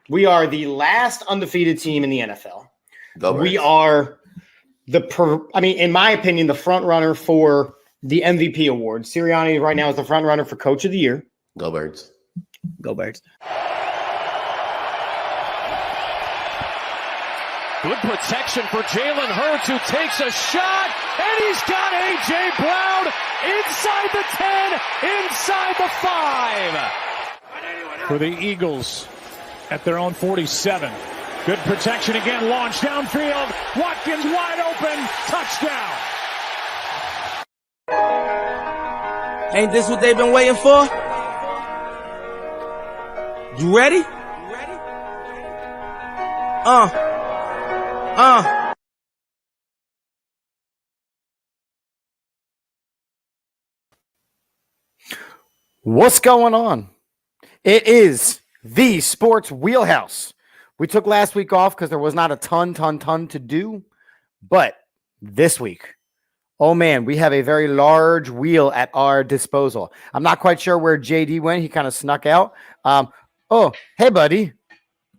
We are the last undefeated team in the NFL. We are in my opinion, the front runner for the MVP award. Sirianni right now is the front runner for Coach of the Year. Go Birds. Go Birds. Good protection for Jalen Hurts, who takes a shot, and he's got A.J. Brown inside the 10, inside the 5. For the Eagles at their own 47. Good protection again, launched downfield. Watkins wide open, touchdown. Ain't this what they've been waiting for? You ready? What's going on? It is the Sports Wheelhouse. We took last week off because there was not a ton to do. But this week, oh man, we have a very large wheel at our disposal. I'm not quite sure where JD went. He kind of snuck out. Oh, hey, buddy.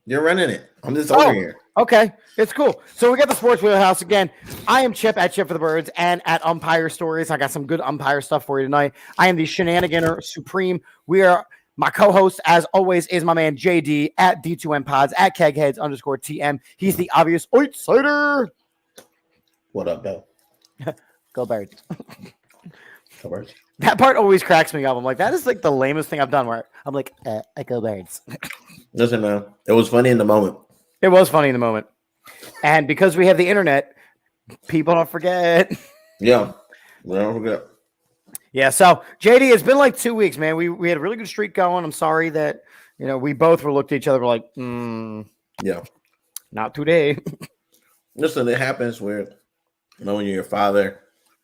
You're running it. I'm just over here. Okay, it's cool. So we got the Sports Wheelhouse again. I am Chip at Chip for the Birds and at Umpire Stories. I got some good umpire stuff for you tonight. I am the Shenaniganer Supreme. My co-host, as always, is my man JD at D2M Pods at Kegheads_TM. He's the obvious outsider. What up, though? Go Birds. Go Birds. That part always cracks me up. I'm like, that is like the lamest thing I've done. Where I'm like, go Birds. Listen, man, it was funny in the moment. It was funny in the moment. And because we have the internet, people don't forget. Yeah, we don't forget. Yeah, so JD, it's been like 2 weeks, man. We had a really good streak going. I'm sorry that, we both were looked at each other. We're like, yeah, not today. Listen, it happens where, when you're your father,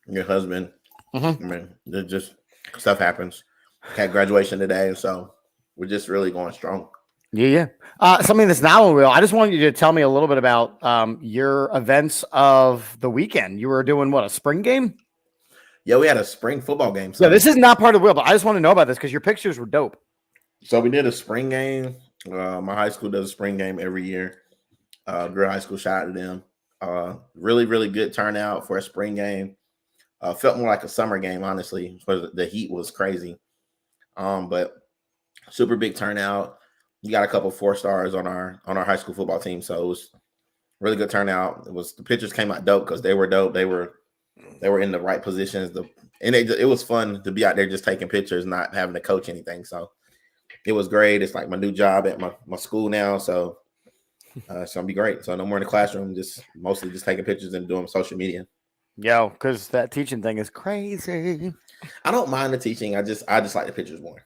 your husband, I mean, it just stuff happens. Had graduation today, so we're just really going strong. Yeah. Something that's not on wheel. I just wanted you to tell me a little bit about your events of the weekend. You were doing what, a spring game? Yeah, we had a spring football game. So this is not part of the wheel, but I just want to know about this because your pictures were dope. So we did a spring game. My high school does a spring game every year. Great high school, shout out to them. Really, really good turnout for a spring game. Felt more like a summer game, honestly, because the heat was crazy. But super big turnout. You got a couple 4 stars on our high school football team, so it was really good turnout. The pictures came out dope because they were dope. They were in the right positions. It was fun to be out there just taking pictures, not having to coach anything. So it was great. It's like my new job at my school now, so it's gonna be great. So no more in the classroom, just mostly just taking pictures and doing social media. Yo, because that teaching thing is crazy. I don't mind the teaching. I just like the pictures more.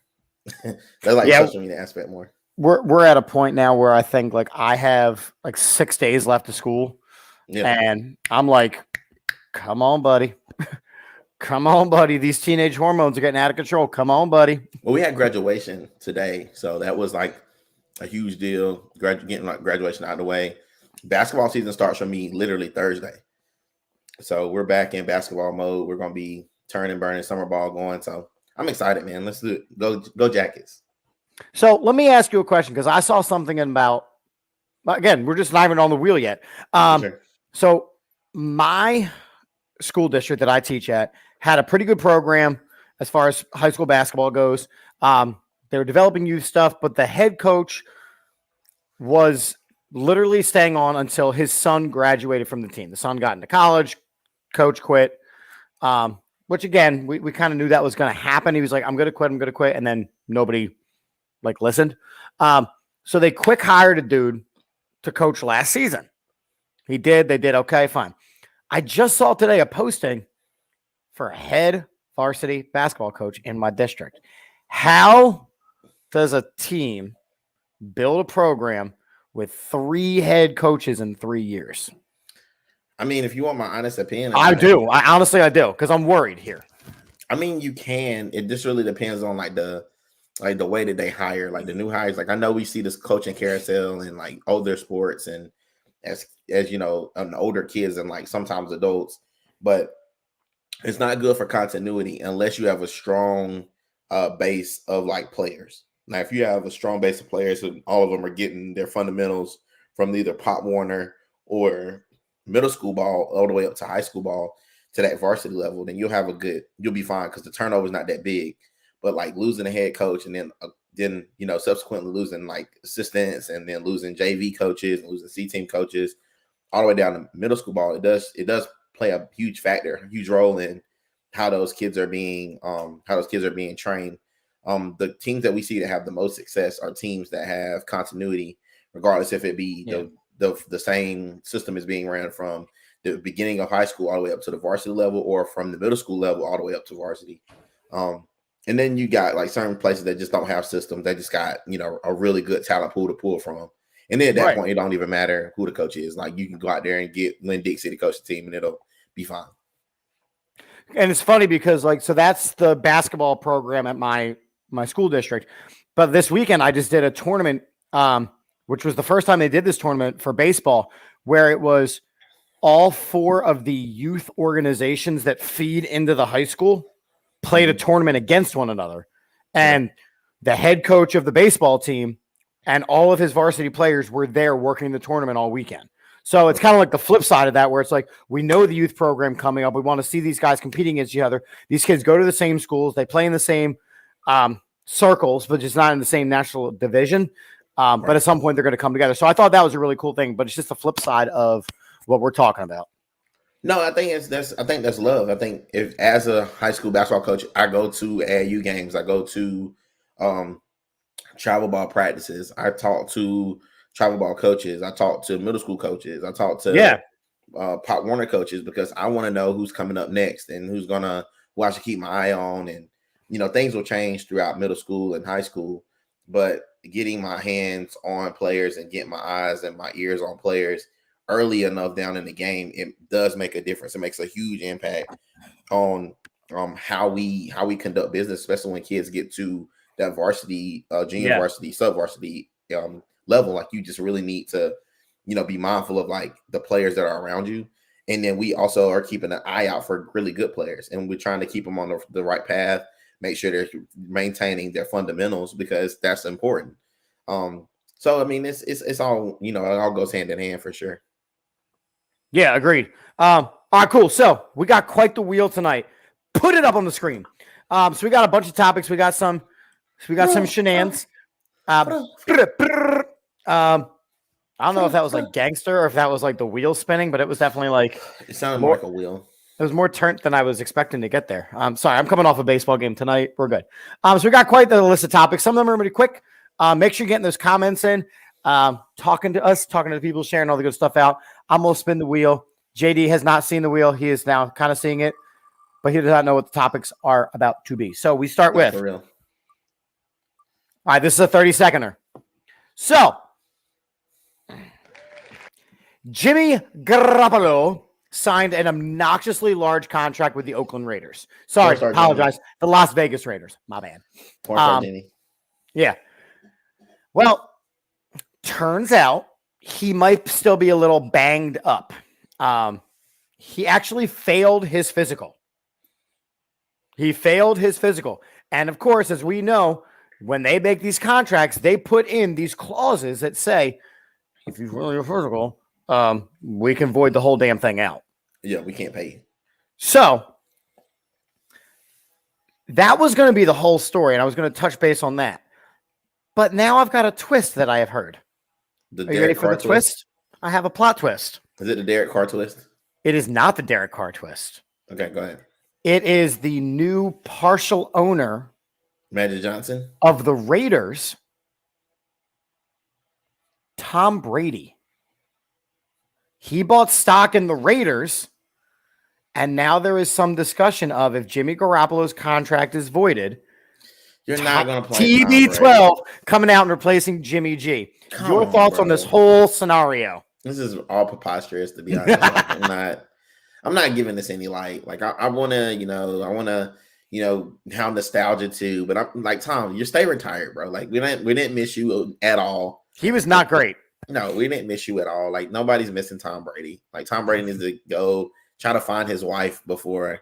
They like the social media aspect more. We're at a point now where I think like I have like 6 days left of school, and I'm like, come on, buddy. Come on, buddy. These teenage hormones are getting out of control. Come on, buddy. Well, we had graduation today, so that was like a huge deal. Getting like graduation out of the way. Basketball season starts for me literally Thursday, so we're back in basketball mode. We're gonna be turning, burning, summer ball going. So I'm excited, man. Let's do it. Go Jackets. So let me ask you a question because I saw something about. Again, we're just not even on the wheel yet. Sure. So my school district that I teach at had a pretty good program as far as high school basketball goes. They were developing youth stuff, but the head coach was literally staying on until his son graduated from the team. The son got into college, coach quit, which again, we kind of knew that was going to happen. He was like, I'm going to quit. And then nobody listened. So they quick hired a dude to coach last season. They did okay, fine. I just saw today a posting for a head varsity basketball coach in my district. How does a team build a program with 3 head coaches in 3 years? I mean, if you want my honest opinion, I do. I honestly do because I'm worried here. I mean, you can. It just really depends on the way that they hire, like the new hires. Like I know we see this coaching carousel in like older sports and as you know, older kids and like sometimes adults, but it's not good for continuity unless you have a strong base of like players. Now, if you have a strong base of players and all of them are getting their fundamentals from either Pop Warner or middle school ball all the way up to high school ball to that varsity level, then you'll be fine because the turnover is not that big. But like losing a head coach and then subsequently losing like assistants and then losing JV coaches and losing C team coaches all the way down to middle school ball, it does play a huge factor, a huge role in how those kids are being trained. The teams that we see that have the most success are teams that have continuity, regardless if it be the same system is being ran from the beginning of high school all the way up to the varsity level, or from the middle school level all the way up to varsity. And then you got like certain places that just don't have systems. They just got, a really good talent pool to pull from. And then at that point, it don't even matter who the coach is. Like you can go out there and get Lynn Dixie to coach the team and it'll be fine. And it's funny because so that's the basketball program at my school district. But this weekend I just did a tournament, which was the first time they did this tournament for baseball, where it was all 4 of the youth organizations that feed into the high school played a tournament against one another. And the head coach of the baseball team and all of his varsity players were there working the tournament all weekend. So it's kind of like the flip side of that, where it's like, we know the youth program coming up. We want to see these guys competing against each other. These kids go to the same schools. They play in the same circles, but just not in the same national division. But at some point they're going to come together. So I thought that was a really cool thing, but it's just the flip side of what we're talking about. No, I think that's love. I think if as a high school basketball coach, I go to AAU games, I go to travel ball practices, I talk to travel ball coaches, I talk to middle school coaches, I talk to Pop Warner coaches, because I want to know who's coming up next and who I should keep my eye on. And things will change throughout middle school and high school, but getting my hands on players and getting my eyes and my ears on players early enough down in the game, it does make a difference. It makes a huge impact on how we conduct business, especially when kids get to that varsity, junior varsity, sub-varsity level. Like, you just really need to, be mindful of like the players that are around you. And then we also are keeping an eye out for really good players, and we're trying to keep them on the right path, make sure they're maintaining their fundamentals, because that's important. So I mean, it's all, it all goes hand in hand for sure. Yeah, agreed. All right, cool. So we got quite the wheel tonight. Put it up on the screen. So we got a bunch of topics. We got some shenanigans. I don't know if that was like gangster or if that was like the wheel spinning, but it was definitely like, it sounded more like a wheel. It was more turnt than I was expecting to get there. Sorry, I'm coming off a baseball game tonight. We're good. So we got quite the list of topics. Some of them are really quick. Make sure you're getting those comments in, talking to us, talking to the people, sharing all the good stuff out. I'm going to spin the wheel. JD has not seen the wheel. He is now kind of seeing it, but he does not know what the topics are about to be. So we start with. For real. All right, this is a 30-seconder. So, Jimmy Garoppolo signed an obnoxiously large contract with the Oakland Raiders. Sorry, apologize. The Las Vegas Raiders. My bad. Yeah. Well, turns out he might still be a little banged up. He actually failed his physical. And of course, as we know, when they make these contracts, they put in these clauses that say, if you fail your physical, we can void the whole damn thing out. Yeah, we can't pay you. So that was going to be the whole story, and I was going to touch base on that. But now I've got a twist that I have heard. Are you ready for the twist? I have a plot twist. Is it the Derek Carr twist? It is not the Derek Carr twist. Okay, go ahead. It is the new partial owner, Magic Johnson, of the Raiders, Tom Brady. He bought stock in the Raiders, and now there is some discussion of, if Jimmy Garoppolo's contract is voided, you're not going to play TB12 coming out and replacing Jimmy G. Your thoughts on this whole scenario? This is all preposterous, to be honest. I'm not giving this any light. Like, I want to, have nostalgia too. But I'm like, Tom, you stay retired, bro. Like, we didn't miss you at all. He was not great. No, we didn't miss you at all. Like, nobody's missing Tom Brady. Like, Tom Brady needs to go try to find his wife before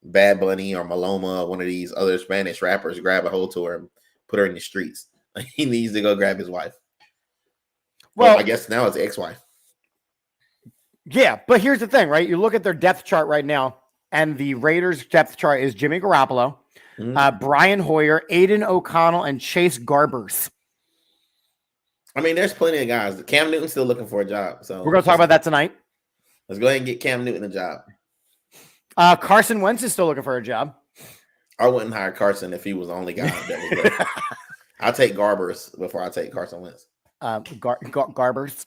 Bad Bunny or Maloma or one of these other Spanish rappers grab a hold to her and put her in the streets. Like, he needs to go grab his wife. Well, I guess now it's ex-wife. Yeah, but here's the thing, right? You look at their depth chart right now, and the Raiders' depth chart is Jimmy Garoppolo, Brian Hoyer, Aiden O'Connell, and Chase Garbers. I mean, there's plenty of guys. Cam Newton's still looking for a job. So we're going to talk about that tonight. Let's go ahead and get Cam Newton a job. Carson Wentz is still looking for a job. I wouldn't hire Carson if he was the only guy that was there. I'll take Garbers before I take Carson Wentz. Garbers.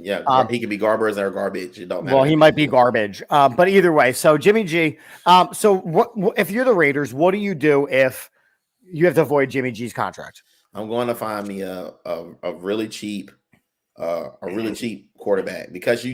Yeah, he could be Garbers or garbage. It don't matter. Well, he might be garbage. But either way, so Jimmy G. So what if you're the Raiders? What do you do if you have to avoid Jimmy G's contract? I'm going to find me a really cheap quarterback because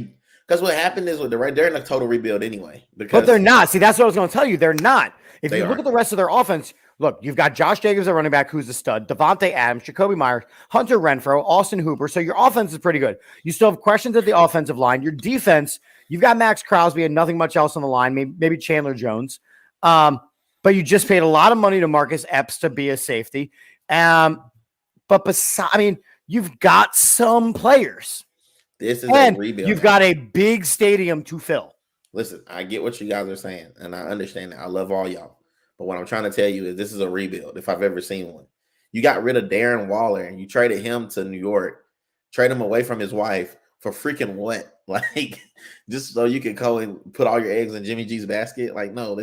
what happened is with the Raiders, they're in a total rebuild anyway. But they're not. See, that's what I was going to tell you. They're not. If you look at the rest of their offense, look, you've got Josh Jacobs, a running back, who's a stud, Devontae Adams, Jacoby Myers, Hunter Renfrow, Austin Hooper. So your offense is pretty good. You still have questions at the offensive line. Your defense, you've got Max Crosby and nothing much else on the line, maybe Chandler Jones. But you just paid a lot of money to Marcus Epps to be a safety. But you've got some players. This is a rebuild. You've got a big stadium to fill. Listen, I get what you guys are saying, and I understand that. I love all y'all. But what I'm trying to tell you is this is a rebuild, if I've ever seen one. You got rid of Darren Waller, and you traded him to New York, trade him away from his wife for freaking what? Like, just so you can go and put all your eggs in Jimmy G's basket? Like, no,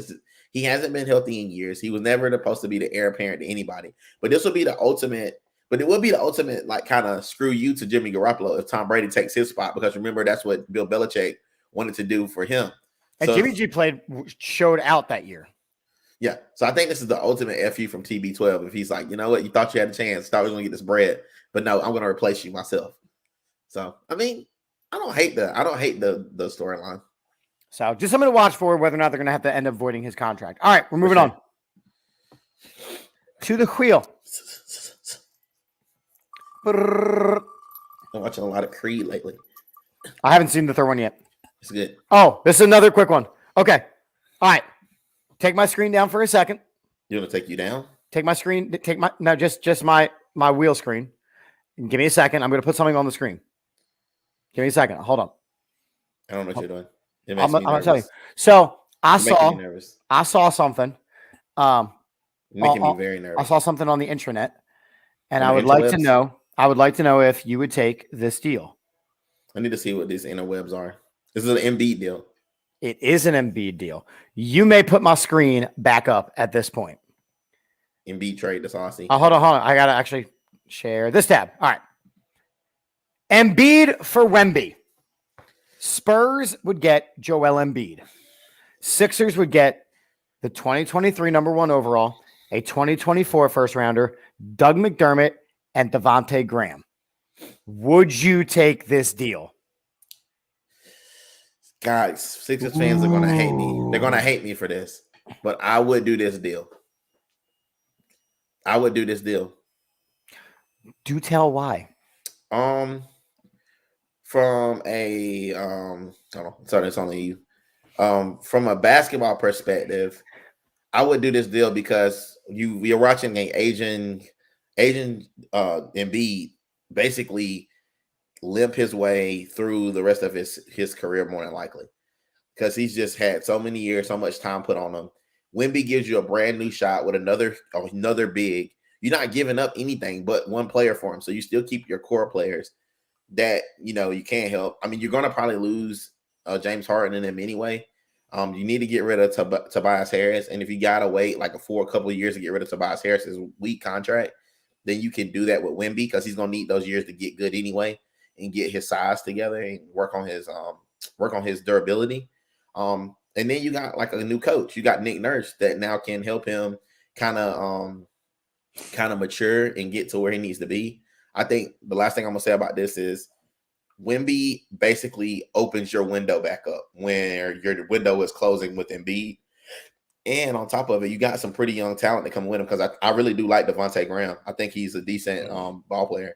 he hasn't been healthy in years. He was never supposed to be the heir apparent to anybody. But this will be the ultimate, like, kind of screw you to Jimmy Garoppolo if Tom Brady takes his spot, because remember, that's what Bill Belichick wanted to do for him. And so, Jimmy G showed out that year. Yeah. So I think this is the ultimate FU from TB12. If he's like, you know what, you thought you had a chance, thought we were going to get this bread, but no, I'm going to replace you myself. So, I mean, I don't hate the storyline. So just something to watch for whether or not they're going to have to end up voiding his contract. All right, we're moving on to the wheel. I'm watching a lot of Creed lately. I haven't seen the third one yet. It's good. Oh, this is another quick one. Okay. All right. Take my screen down for a second. You want to take you down? Take my screen. Just my wheel screen. Give me a second. I'm going to put something on the screen. Give me a second. Hold on. I don't know what you're doing. I'm going to tell you. So I saw something. You're making me very nervous. I saw something on the intranet, and I would like to know if you would take this deal. I need to see what these interwebs are. This is an Embiid deal. It is an Embiid deal. You may put my screen back up at this point. Embiid trade. That's all I see. Hold on. I got to actually share this tab. All right. Embiid for Wemby. Spurs would get Joel Embiid. Sixers would get the 2023 number 1 overall, a 2024 first rounder, Doug McDermott, and Devontae Graham. Would you take this deal? Guys, Sixers fans are going to hate me. They're going to hate me for this, but I would do this deal. Do tell why. From a hold on, sorry, it's only you. From a basketball perspective, I would do this deal because you're watching an Asian Embiid basically limp his way through the rest of his career more than likely, because he's just had so many years, so much time put on him. Wemby gives you a brand new shot with another big. You're not giving up anything but one player for him, so you still keep your core players that you can't help. I mean, you're going to probably lose James Harden in them anyway. You need to get rid of Tobias Harris, and if you gotta wait like a couple of years to get rid of Tobias Harris's weak contract, then you can do that with Wemby, because he's gonna need those years to get good anyway and get his size together and work on his durability. And then you got like a new coach. You got Nick Nurse that now can help him kind of mature and get to where he needs to be. I think the last thing I'm gonna say about this is Wemby basically opens your window back up when your window is closing with Embiid. And on top of it, you got some pretty young talent to come with him, because I really do like Devontae Graham. I think he's a decent ball player.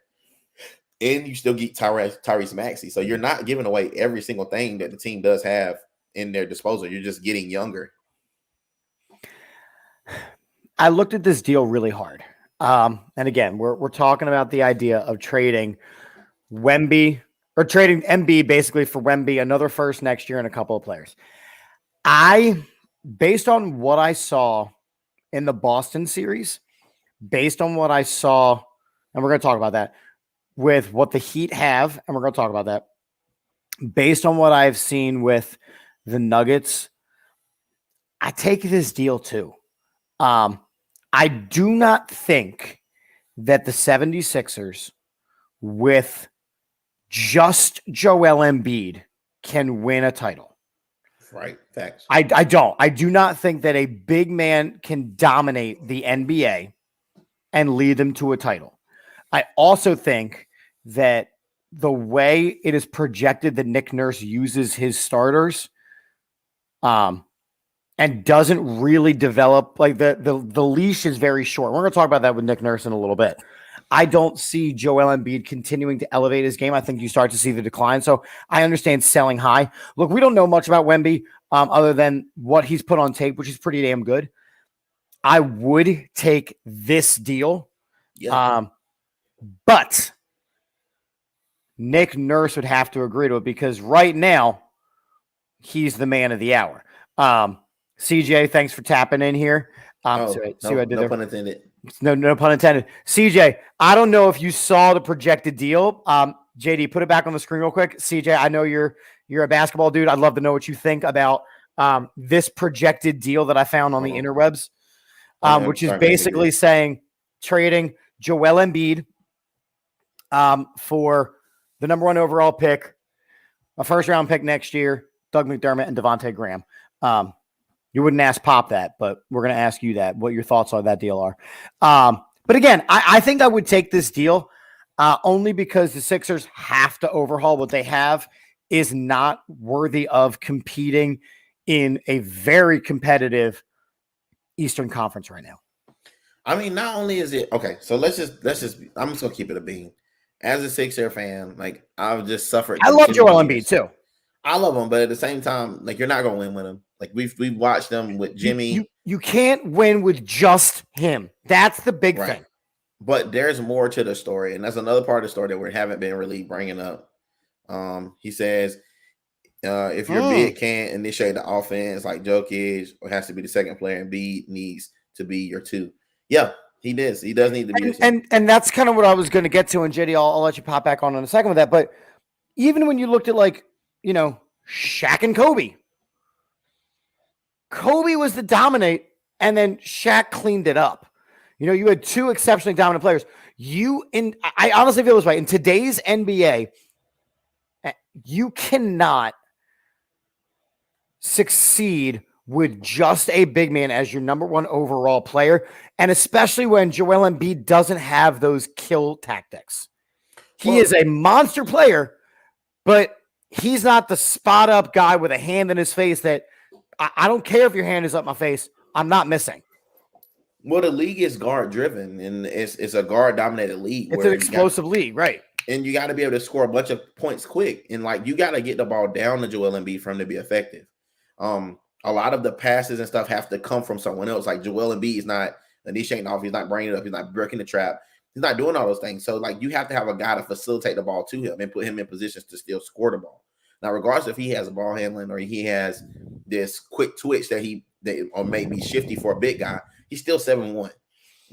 And you still get Tyrese Maxey. So you're not giving away every single thing that the team does have in their disposal. You're just getting younger. I looked at this deal really hard. And again, we're talking about the idea of trading Wemby or trading MB basically for Wemby, another first next year, and a couple of players. Based on what I saw in the Boston series, based on what I saw, and we're going to talk about that with what the Heat have, and we're going to talk about that based on what I've seen with the Nuggets, I take this deal too. I do not think that the 76ers with just Joel Embiid can win a title. Right. Facts. I don't. I do not think that a big man can dominate the NBA and lead them to a title. I also think that the way it is projected that Nick Nurse uses his starters, and doesn't really develop, like the leash is very short. We're going to talk about that with Nick Nurse in a little bit. I don't see Joel Embiid continuing to elevate his game. I think you start to see the decline. So I understand selling high. Look, we don't know much about Wemby other than what he's put on tape, which is pretty damn good. I would take this deal. Yeah. But Nick Nurse would have to agree to it because right now he's the man of the hour. CJ, thanks for tapping in here. No pun intended. No pun intended. CJ, I don't know if you saw the projected deal. JD, put it back on the screen real quick. CJ, I know you're a basketball dude. I'd love to know what you think about this projected deal that I found on the interwebs, which is basically saying trading Joel Embiid for the number 1 overall pick, a first-round pick next year, Doug McDermott and Devontae Graham. You wouldn't ask Pop that, but we're going to ask you that, what your thoughts on that deal are. But again, I think I would take this deal only because the Sixers have to overhaul what they have is not worthy of competing in a very competitive Eastern Conference right now. I mean, not only is it okay, so let's just I'm just gonna keep it a bean. As a Sixer fan, like I've just suffered. I love Joel Embiid too. I love him, but at the same time, like you're not gonna win with him. Like we've watched them with Jimmy. You can't win with just him. That's the big thing. But there's more to the story, and that's another part of the story that we haven't been really bringing up. He says, if your big can't initiate the offense like Jokic, or has to be the second player, and Embiid needs to be your 2. Yeah, he does. He does need to be. And that's kind of what I was going to get to. And JD, I'll let you pop back on in a second with that. But even when you looked at Shaq and Kobe was the dominate, and then Shaq cleaned it up. You had 2 exceptionally dominant players. I honestly feel this way. In today's NBA, you cannot succeed with just a big man as your number 1 overall player, and especially when Joel Embiid doesn't have those kill tactics. He is a monster player, but he's not the spot up guy with a hand in his face that I don't care if your hand is up my face. I'm not missing. Well, the league is guard driven, and it's a guard dominated league. It's an explosive league, right? And you got to be able to score a bunch of points quick, and you got to get the ball down to Joel Embiid for him to be effective. A lot of the passes and stuff have to come from someone else. Like Joel Embiid is not initiating off. He's not bringing it up. He's not breaking the trap. He's not doing all those things. So you have to have a guy to facilitate the ball to him and put him in positions to still score the ball. Now, regardless if he has ball handling or he has this quick twitch or maybe shifty for a big guy, he's still 7'1".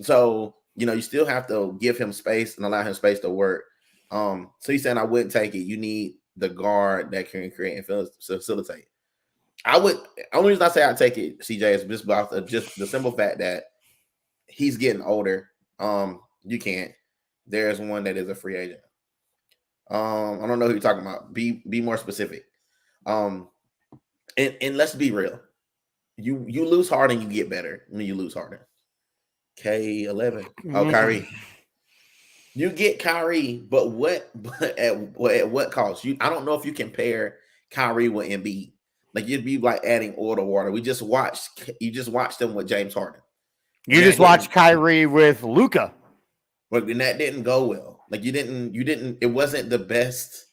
So, you still have to give him space and allow him space to work. So he's saying I wouldn't take it. You need the guard that can create and facilitate. Only reason I say I take it, CJ, is just about just the simple fact that he's getting older. You can't. There's one that is a free agent. I don't know who you're talking about. Be more specific. And let's be real. You lose Harden, you get better when you lose Harden. K11. Oh, Kyrie. You get Kyrie, but at what cost? I don't know if you can pair Kyrie with Embiid. You'd be like adding oil to water. You just watched them with James Harden. You just watched Kyrie with Luka. But that didn't go well. You didn't, it wasn't the best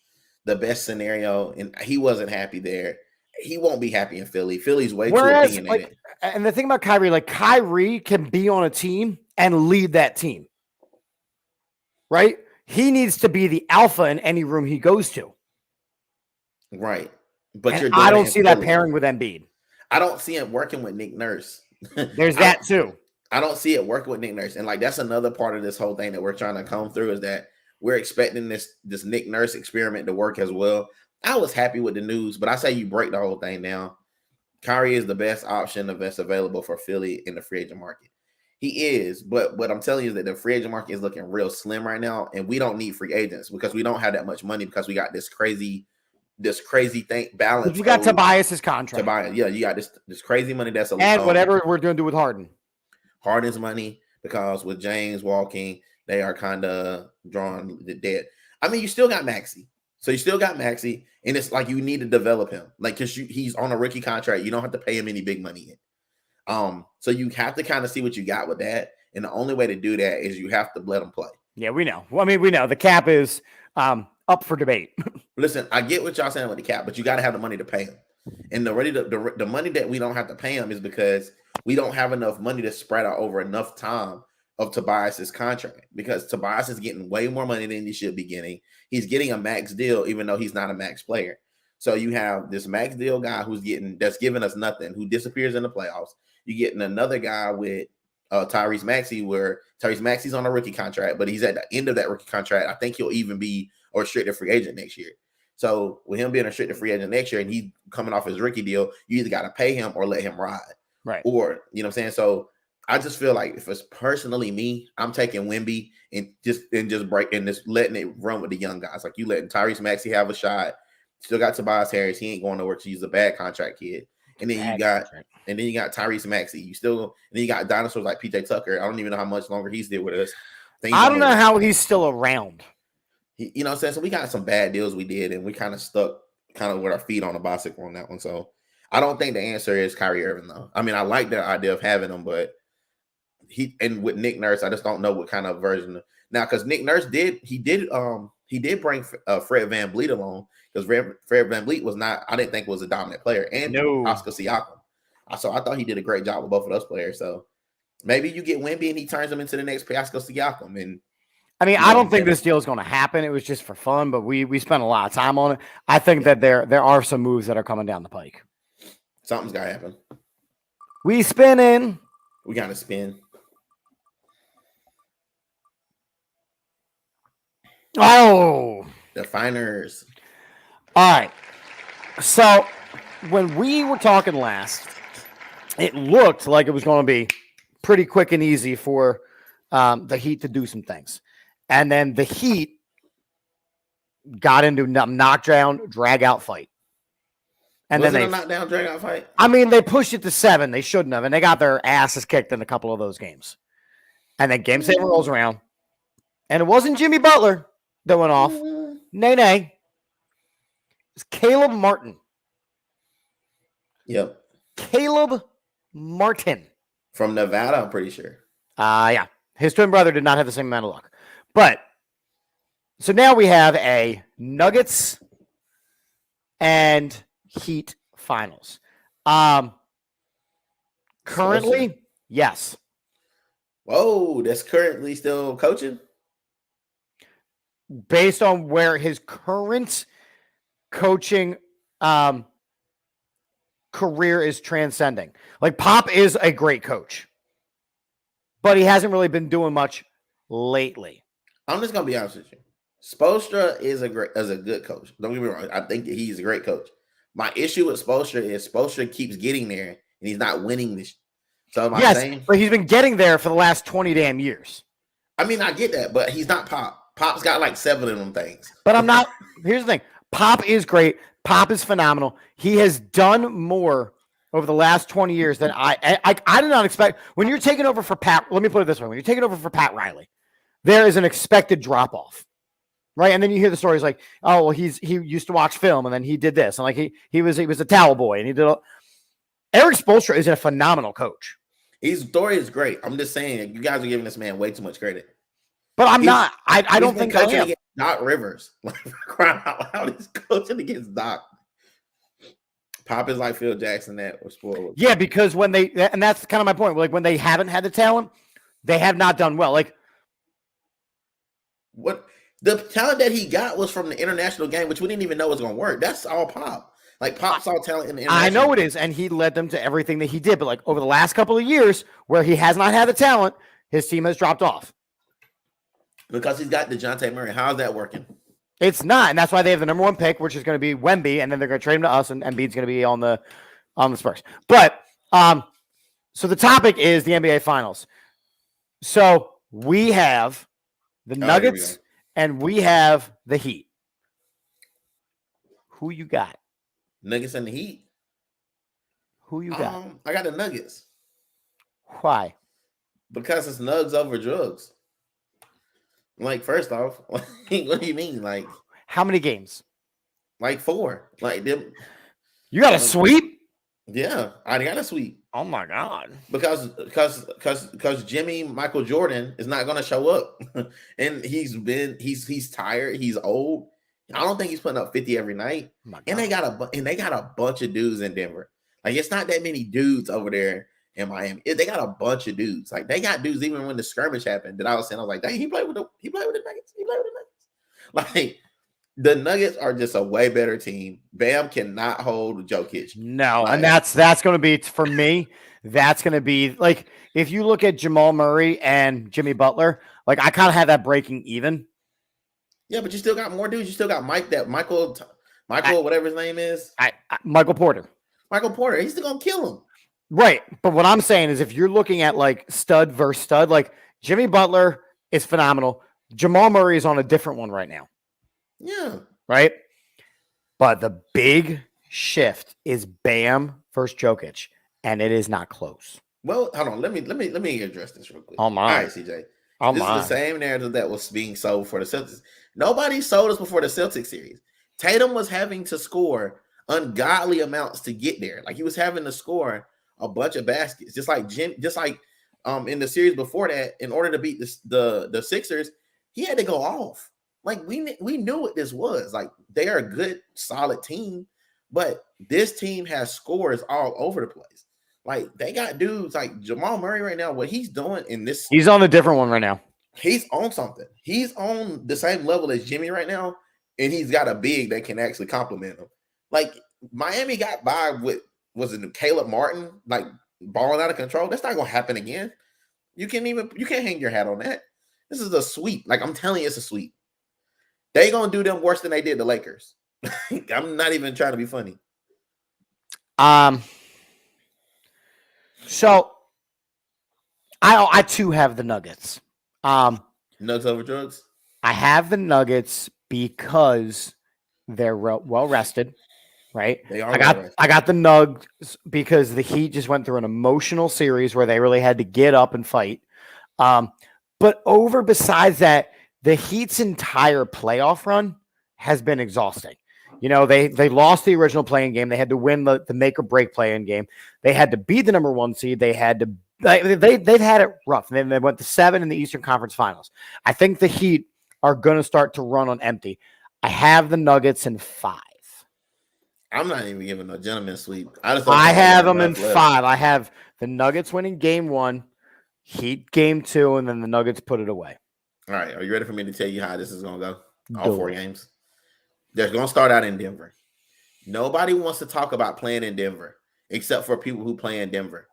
scenario, and he wasn't happy there. He won't be happy in Philly. Philly's way too opinionated. And the thing about Kyrie, Kyrie can be on a team and lead that team. Right? He needs to be the alpha in any room he goes to. Right. But And you're doing I don't it in see that Philly. pairing with Embiid. I don't see it working with Nick Nurse. There's that too. I don't see it working with Nick Nurse. And like that's another part of this whole thing that we're trying to come through is that we're expecting this Nick Nurse experiment to work as well. I was happy with the news, but I say you break the whole thing down. Kyrie is the best option that's available for Philly in the free agent market. He is, but what I'm telling you is that the free agent market is looking real slim right now, and we don't need free agents because we don't have that much money because we got this crazy thing balance. You got Tobias's contract. Tobias, yeah, you got this crazy money that's and whatever we're going to do with Harden. Harden's money, because with James walking, they are kind of drawing the dead. I mean, you still got Maxey. So you still got Maxey, and it's like you need to develop him. Like, because he's on a rookie contract. You don't have to pay him any big money yet. So you have to kind of see what you got with that. And the only way to do that is you have to let him play. Yeah, we know. Well, I mean, we know the cap is up for debate. Listen, I get what y'all saying with the cap, but you got to have the money to pay him. And the money that we don't have to pay him is because we don't have enough money to spread out over enough time of Tobias's contract, because Tobias is getting way more money than he should be getting. He's getting a max deal, even though he's not a max player. So you have this max deal guy that's giving us nothing, who disappears in the playoffs. You're getting another guy with Tyrese Maxey, where Tyrese Maxey's on a rookie contract, but he's at the end of that rookie contract. I think he'll even be a restricted free agent next year. So with him being a restricted free agent next year and he coming off his rookie deal, you either got to pay him or let him ride. Right. Or, you know what I'm saying? So I just feel like if it's personally me, I'm taking Wemby and just letting it run with the young guys. Like you letting Tyrese Maxey have a shot. Still got Tobias Harris. He ain't going nowhere because he's a bad contract kid. And then you got Tyrese Maxey. And then you got dinosaurs like PJ Tucker. I don't even know how much longer he's there with us. I don't know how he's still around. You know what I'm saying? So we got some bad deals we did, and we kind of stuck with our feet on the bicycle on that one. So I don't think the answer is Kyrie Irving, though. I mean, I like the idea of having him, but with Nick Nurse, I just don't know what kind of version. Now, because Nick Nurse did bring Fred VanVleet along, because Fred VanVleet was not, I didn't think was a dominant player, and Oscar Siakam. So I thought he did a great job with both of those players. So maybe you get Wemby and he turns them into the next Oscar Siakam. And I mean, I don't think this deal is going to happen. It was just for fun, but we spent a lot of time on it. I think that there are some moves that are coming down the pike. Something's got to happen. We spinning. We got to spin. Oh. The finers. All right. So when we were talking last, it looked like it was going to be pretty quick and easy for the Heat to do some things. And then the Heat got into a knockdown, drag-out fight. And Was then it a knockdown, drag-out fight? I mean, they pushed it to 7. They shouldn't have, and they got their asses kicked in a couple of those games. And then Game 7 rolls around, and it wasn't Jimmy Butler that went off. Nay. It's Caleb Martin. Yep. Caleb Martin. From Nevada, I'm pretty sure. Yeah. His twin brother did not have the same amount of luck. But, so now we have a Nuggets and Heat finals. Currently, yes. Whoa, that's currently still coaching? Based on where his current coaching career is transcending. Like, Pop is a great coach, but he hasn't really been doing much lately. I'm just gonna be honest with you. Spoelstra is a good coach. Don't get me wrong. I think that he's a great coach. My issue with Spoelstra is Spoelstra keeps getting there and he's not winning this. So am I saying? But he's been getting there for the last 20 damn years. I mean, I get that, but he's not Pop. Pop's got like 7 of them things. But I'm not. Here's the thing. Pop is great. Pop is phenomenal. He has done more over the last 20 years than I did not expect. When you're taking over for Pat, let me put it this way. When you're taking over for Pat Riley, there is an expected drop-off, right? And then you hear the stories like, oh, well, he used to watch film, and then he did this. And like he was a towel boy, and he did Eric Spoelstra is a phenomenal coach. His story is great. I'm just saying, you guys are giving this man way too much credit. But I'm not. I don't think coaching against Doc Rivers. Like, crying out loud, he's coaching against Doc. Pop is like Phil Jackson that was spoiled. Yeah, because when and that's kind of my point. Like when they haven't had the talent, They have not done well. Like, What the talent that he got was from the international game, which we didn't even know was going to work. That's all Pop. Like Pop saw talent in the international. I know it is, and he led them to everything that he did. But like over the last couple of years, where he has not had the talent, his team has dropped off because he's got DeJounte Murray. How's that working? It's not, and that's why they have the number 1 pick, which is going to be Wemby, and then they're going to trade him to us, and Embiid's going to be on the Spurs. But so the topic is the NBA Finals. So we have the Nuggets and we have the Heat. Who you got? Nuggets and the Heat. Who you got? I got the Nuggets. Why? Because it's Nugs over drugs. Like, first off, what do you mean? Like, how many games? Like 4. Like them. You got a sweep? Yeah, I got a sweep. Oh my god! Because Jimmy Michael Jordan is not going to show up, and he's tired. He's old. I don't think he's putting up 50 every night. And they got a bunch of dudes in Denver. Like, it's not that many dudes over there in Miami. They got a bunch of dudes. Like, they got dudes even when the skirmish happened that I was saying, I was like, dang, he played with the Nuggets. Like, the Nuggets are just a way better team. Bam cannot hold Jokic. No, like, and that's going to be, for me, that's going to be, like, if you look at Jamal Murray and Jimmy Butler, like, I kind of have that breaking even. Yeah, but you still got more dudes. You still got Michael, whatever his name is. Michael Porter. Michael Porter. He's still going to kill him. Right. But what I'm saying is if you're looking at, like, stud versus stud, like, Jimmy Butler is phenomenal. Jamal Murray is on a different one right now. Yeah. Right. But the big shift is Bam versus Jokic, and it is not close. Well, hold on. Let me address this real quick. Oh my. All right, CJ. This is the same narrative that was being sold for the Celtics. Nobody sold us before the Celtics series. Tatum was having to score ungodly amounts to get there. Like, he was having to score a bunch of baskets, just like in the series before that. In order to beat the Sixers, he had to go off. Like, we knew what this was. Like, they are a good, solid team, but this team has scores all over the place. Like, they got dudes like Jamal Murray right now. What he's doing in this, he's on a different one right now. He's on something. He's on the same level as Jimmy right now, and he's got a big that can actually complement him. Like, Miami got by with, was it Caleb Martin, like, balling out of control? That's not going to happen again. You can't hang your hat on that. This is a sweep. Like, I'm telling you, it's a sweep. They going to do them worse than they did the Lakers. I'm not even trying to be funny. So I too have the Nuggets. Nuggets over drugs? I have the Nuggets because they're well rested, right? They are. I got the Nuggets because the Heat just went through an emotional series where they really had to get up and fight. But besides that, the Heat's entire playoff run has been exhausting. You know, they lost the original playing game. They had to win the make or break playing game. They had to be the number 1 seed. They've had it rough. And then they went to 7 in the Eastern Conference Finals. I think the Heat are going to start to run on empty. I have the Nuggets in 5. I'm not even giving a gentleman's sweep. I have them in 5. I have the Nuggets winning game 1, Heat game 2, and then the Nuggets put it away. All right. Are you ready for me to tell you how this is going to go? All 4 games. They're going to start out in Denver. Nobody wants to talk about playing in Denver except for people who play in Denver.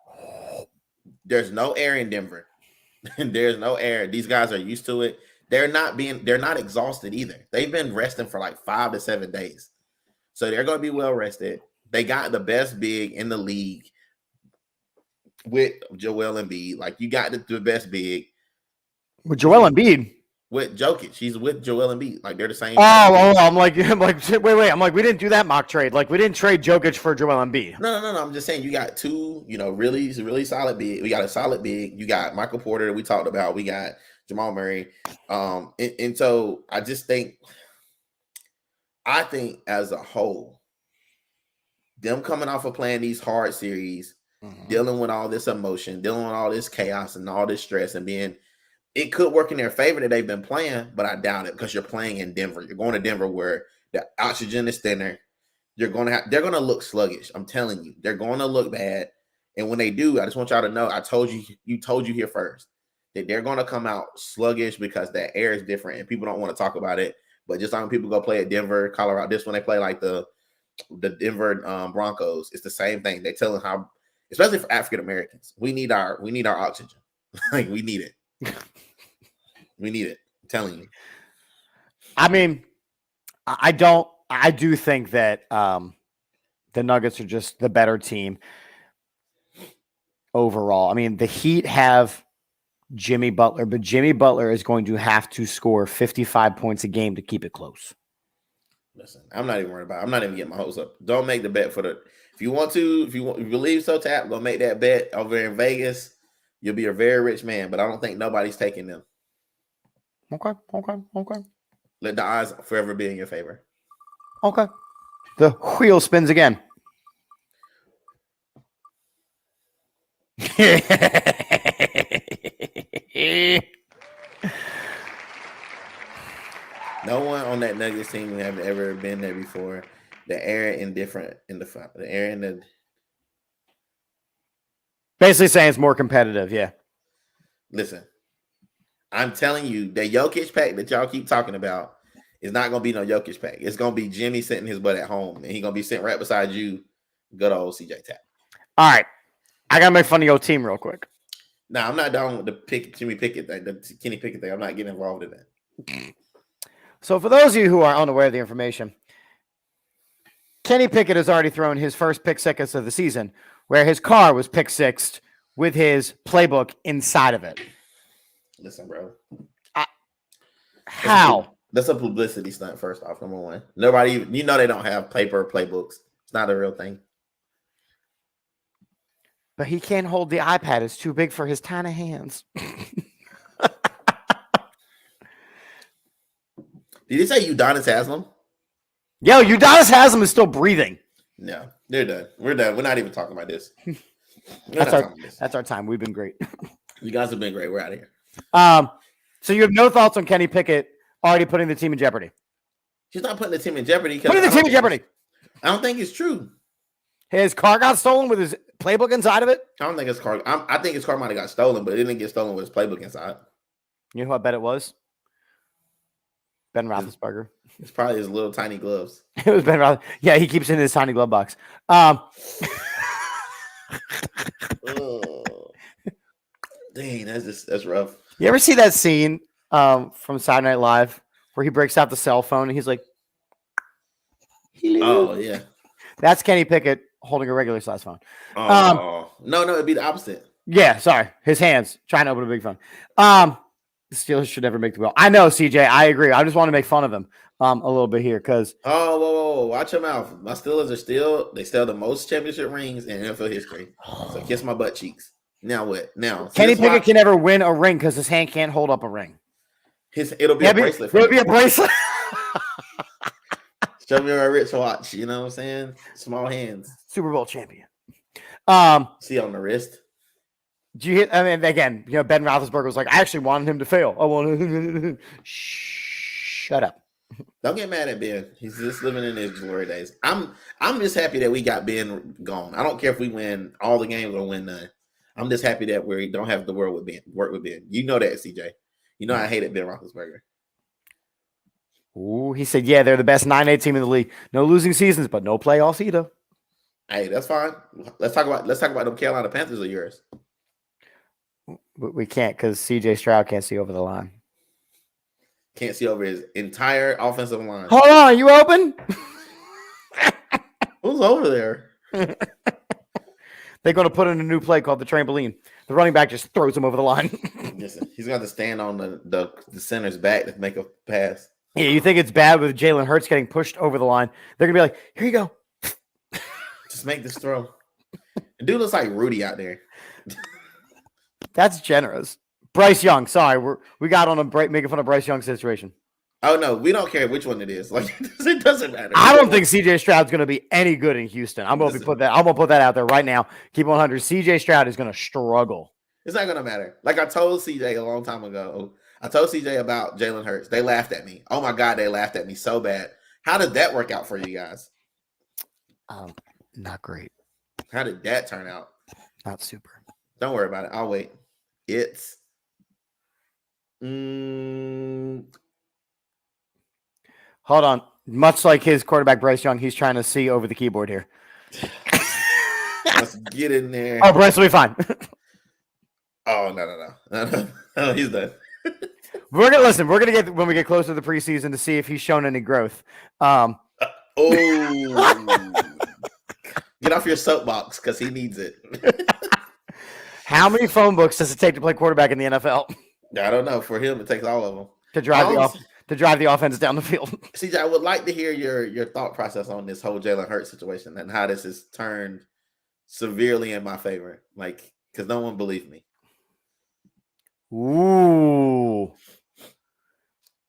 There's no air in Denver. There's no air. These guys are used to it. They're not exhausted either. They've been resting for like 5 to 7 days. So they're going to be well rested. They got the best big in the league with Joel Embiid. Like, you got the best big. With Joel Embiid? With Jokic. She's with Joel Embiid. Like, they're the same. I'm like, wait. I'm like, we didn't do that mock trade. Like, we didn't trade Jokic for Joel Embiid. No. I'm just saying you got 2, really, really solid big. We got a solid big. You got Michael Porter that we talked about. We got Jamal Murray. And so I think as a whole, them coming off of playing these hard series, dealing with all this emotion, dealing with all this chaos and all this stress, and it could work in their favor that they've been playing, but I doubt it because you're playing in Denver. You're going to Denver where the oxygen is thinner. They're going to look sluggish. I'm telling you, they're going to look bad. And when they do, I just want y'all to know, you here first. they're going to come out sluggish because that air is different and people don't want to talk about it. But just like when people go play at Denver, Colorado, this when they play like the Denver Broncos, it's the same thing. They tell them how, especially for African Americans, we need our oxygen. Like we need it. We need it. I'm telling you. I mean, I do think that the Nuggets are just the better team overall. I mean, the Heat have Jimmy Butler, but Jimmy Butler is going to have to score 55 points a game to keep it close. Listen, I'm not even worried about it. I'm not even getting my hopes up. Don't make the bet for the. If you believe so, Tap, go make that bet over in Vegas. You'll be a very rich man, but I don't think nobody's taking them. Okay. Let the odds forever be in your favor. Okay. The wheel spins again. No one on that Nuggets team have ever been there before. The air indifferent in the air in the. Basically saying it's more competitive, yeah. Listen, I'm telling you, the Jokic pack that y'all keep talking about is not going to be no Jokic pack. It's going to be Jimmy sitting his butt at home, and he's going to be sitting right beside you, good old CJ Tap. All right. I got to make fun of your team real quick. Nah, I'm not down with the Jimmy Pickett thing, the Kenny Pickett thing. I'm not getting involved in that. So for those of you who are unaware of the information, Kenny Pickett has already thrown his first pick six of the season, where his car was pick sixed with his playbook inside of it. Listen, bro. How? That's a publicity stunt, first off, number one. Nobody, they don't have paper playbooks. It's not a real thing. But he can't hold the iPad. It's too big for his tiny hands. Did he say Udonis Haslam? Yo, Udonis Haslam is still breathing. No, they're done. We're done. We're not even talking about this. That's our time. We've been great. You guys have been great. We're out of here. So you have no thoughts on Kenny Pickett already putting the team in jeopardy? She's not putting the team in jeopardy. Putting the team in jeopardy. I don't think it's true. His car got stolen with his playbook inside of it? I don't think his car. I think his car might have got stolen, but it didn't get stolen with his playbook inside. You know who I bet it was? Ben Roethlisberger. It's probably his little tiny gloves. It was Ben Roethlisberger. Yeah, he keeps it in his tiny glove box. Dang, that's rough. You ever see that scene from Saturday Night Live where he breaks out the cell phone and he's like, "Oh yeah." That's Kenny Pickett holding a regular size phone. No, it'd be the opposite. Yeah, sorry. His hands trying to open a big phone. The Steelers should never make the wheel. I know, CJ. I agree. I just want to make fun of him a little bit here because. Oh, whoa, watch your mouth. My Steelers they still the most championship rings in NFL history. So kiss my butt cheeks. Now what? Now Kenny Pickett can never win a ring because his hand can't hold up a ring. It'll be a bracelet. It'll be a bracelet. Show me a rich watch. You know what I'm saying? Small hands. Super Bowl champion. See on the wrist. Do you hear? I mean, again, Ben Roethlisberger was like, I actually wanted him to fail. I wanted. Shut up. Don't get mad at Ben. He's just living in his glory days. I'm just happy that we got Ben gone. I don't care if we win all the games or win none. I'm just happy that we don't have to work with Ben. You know that, CJ. You know I hated Ben Roethlisberger. Ooh, he said, yeah, they're the best 9-8 team in the league. No losing seasons, but no playoffs either. Hey, that's fine. Let's talk about them Carolina Panthers of yours. But we can't because CJ Stroud can't see over the line. Can't see over his entire offensive line. Hold on, you open? Who's over there? They're going to put in a new play called the trampoline. The running back just throws him over the line. Listen, he's got to stand on the center's back to make a pass. Yeah, you think it's bad with Jalen Hurts getting pushed over the line? They're gonna be like, "Here you go, just make this throw." The dude looks like Rudy out there. That's generous. Bryce Young. Sorry, we got on a break making fun of Bryce Young's situation. Oh no, we don't care which one it is. Like it doesn't matter. I don't think CJ Stroud's gonna be any good in Houston. I'm gonna put that out there right now. Keep 100. CJ Stroud is gonna struggle. It's not gonna matter. Like I told CJ a long time ago. I told CJ about Jalen Hurts. They laughed at me. Oh my God, they laughed at me so bad. How did that work out for you guys? Not great. How did that turn out? Not super. Don't worry about it. I'll wait. It's Hold on. Much like his quarterback, Bryce Young, he's trying to see over the keyboard here. Let's get in there. Oh, Bryce will be fine. Oh, no, he's done. We're gonna get when we get closer to the preseason to see if he's shown any growth. Oh, get off your soapbox because he needs it. How many phone books does it take to play quarterback in the NFL? I don't know. For him, it takes all of them to drive the offense down the field. CJ, I would like to hear your thought process on this whole Jalen Hurts situation and how this has turned severely in my favor. Like, because no one believed me. Ooh.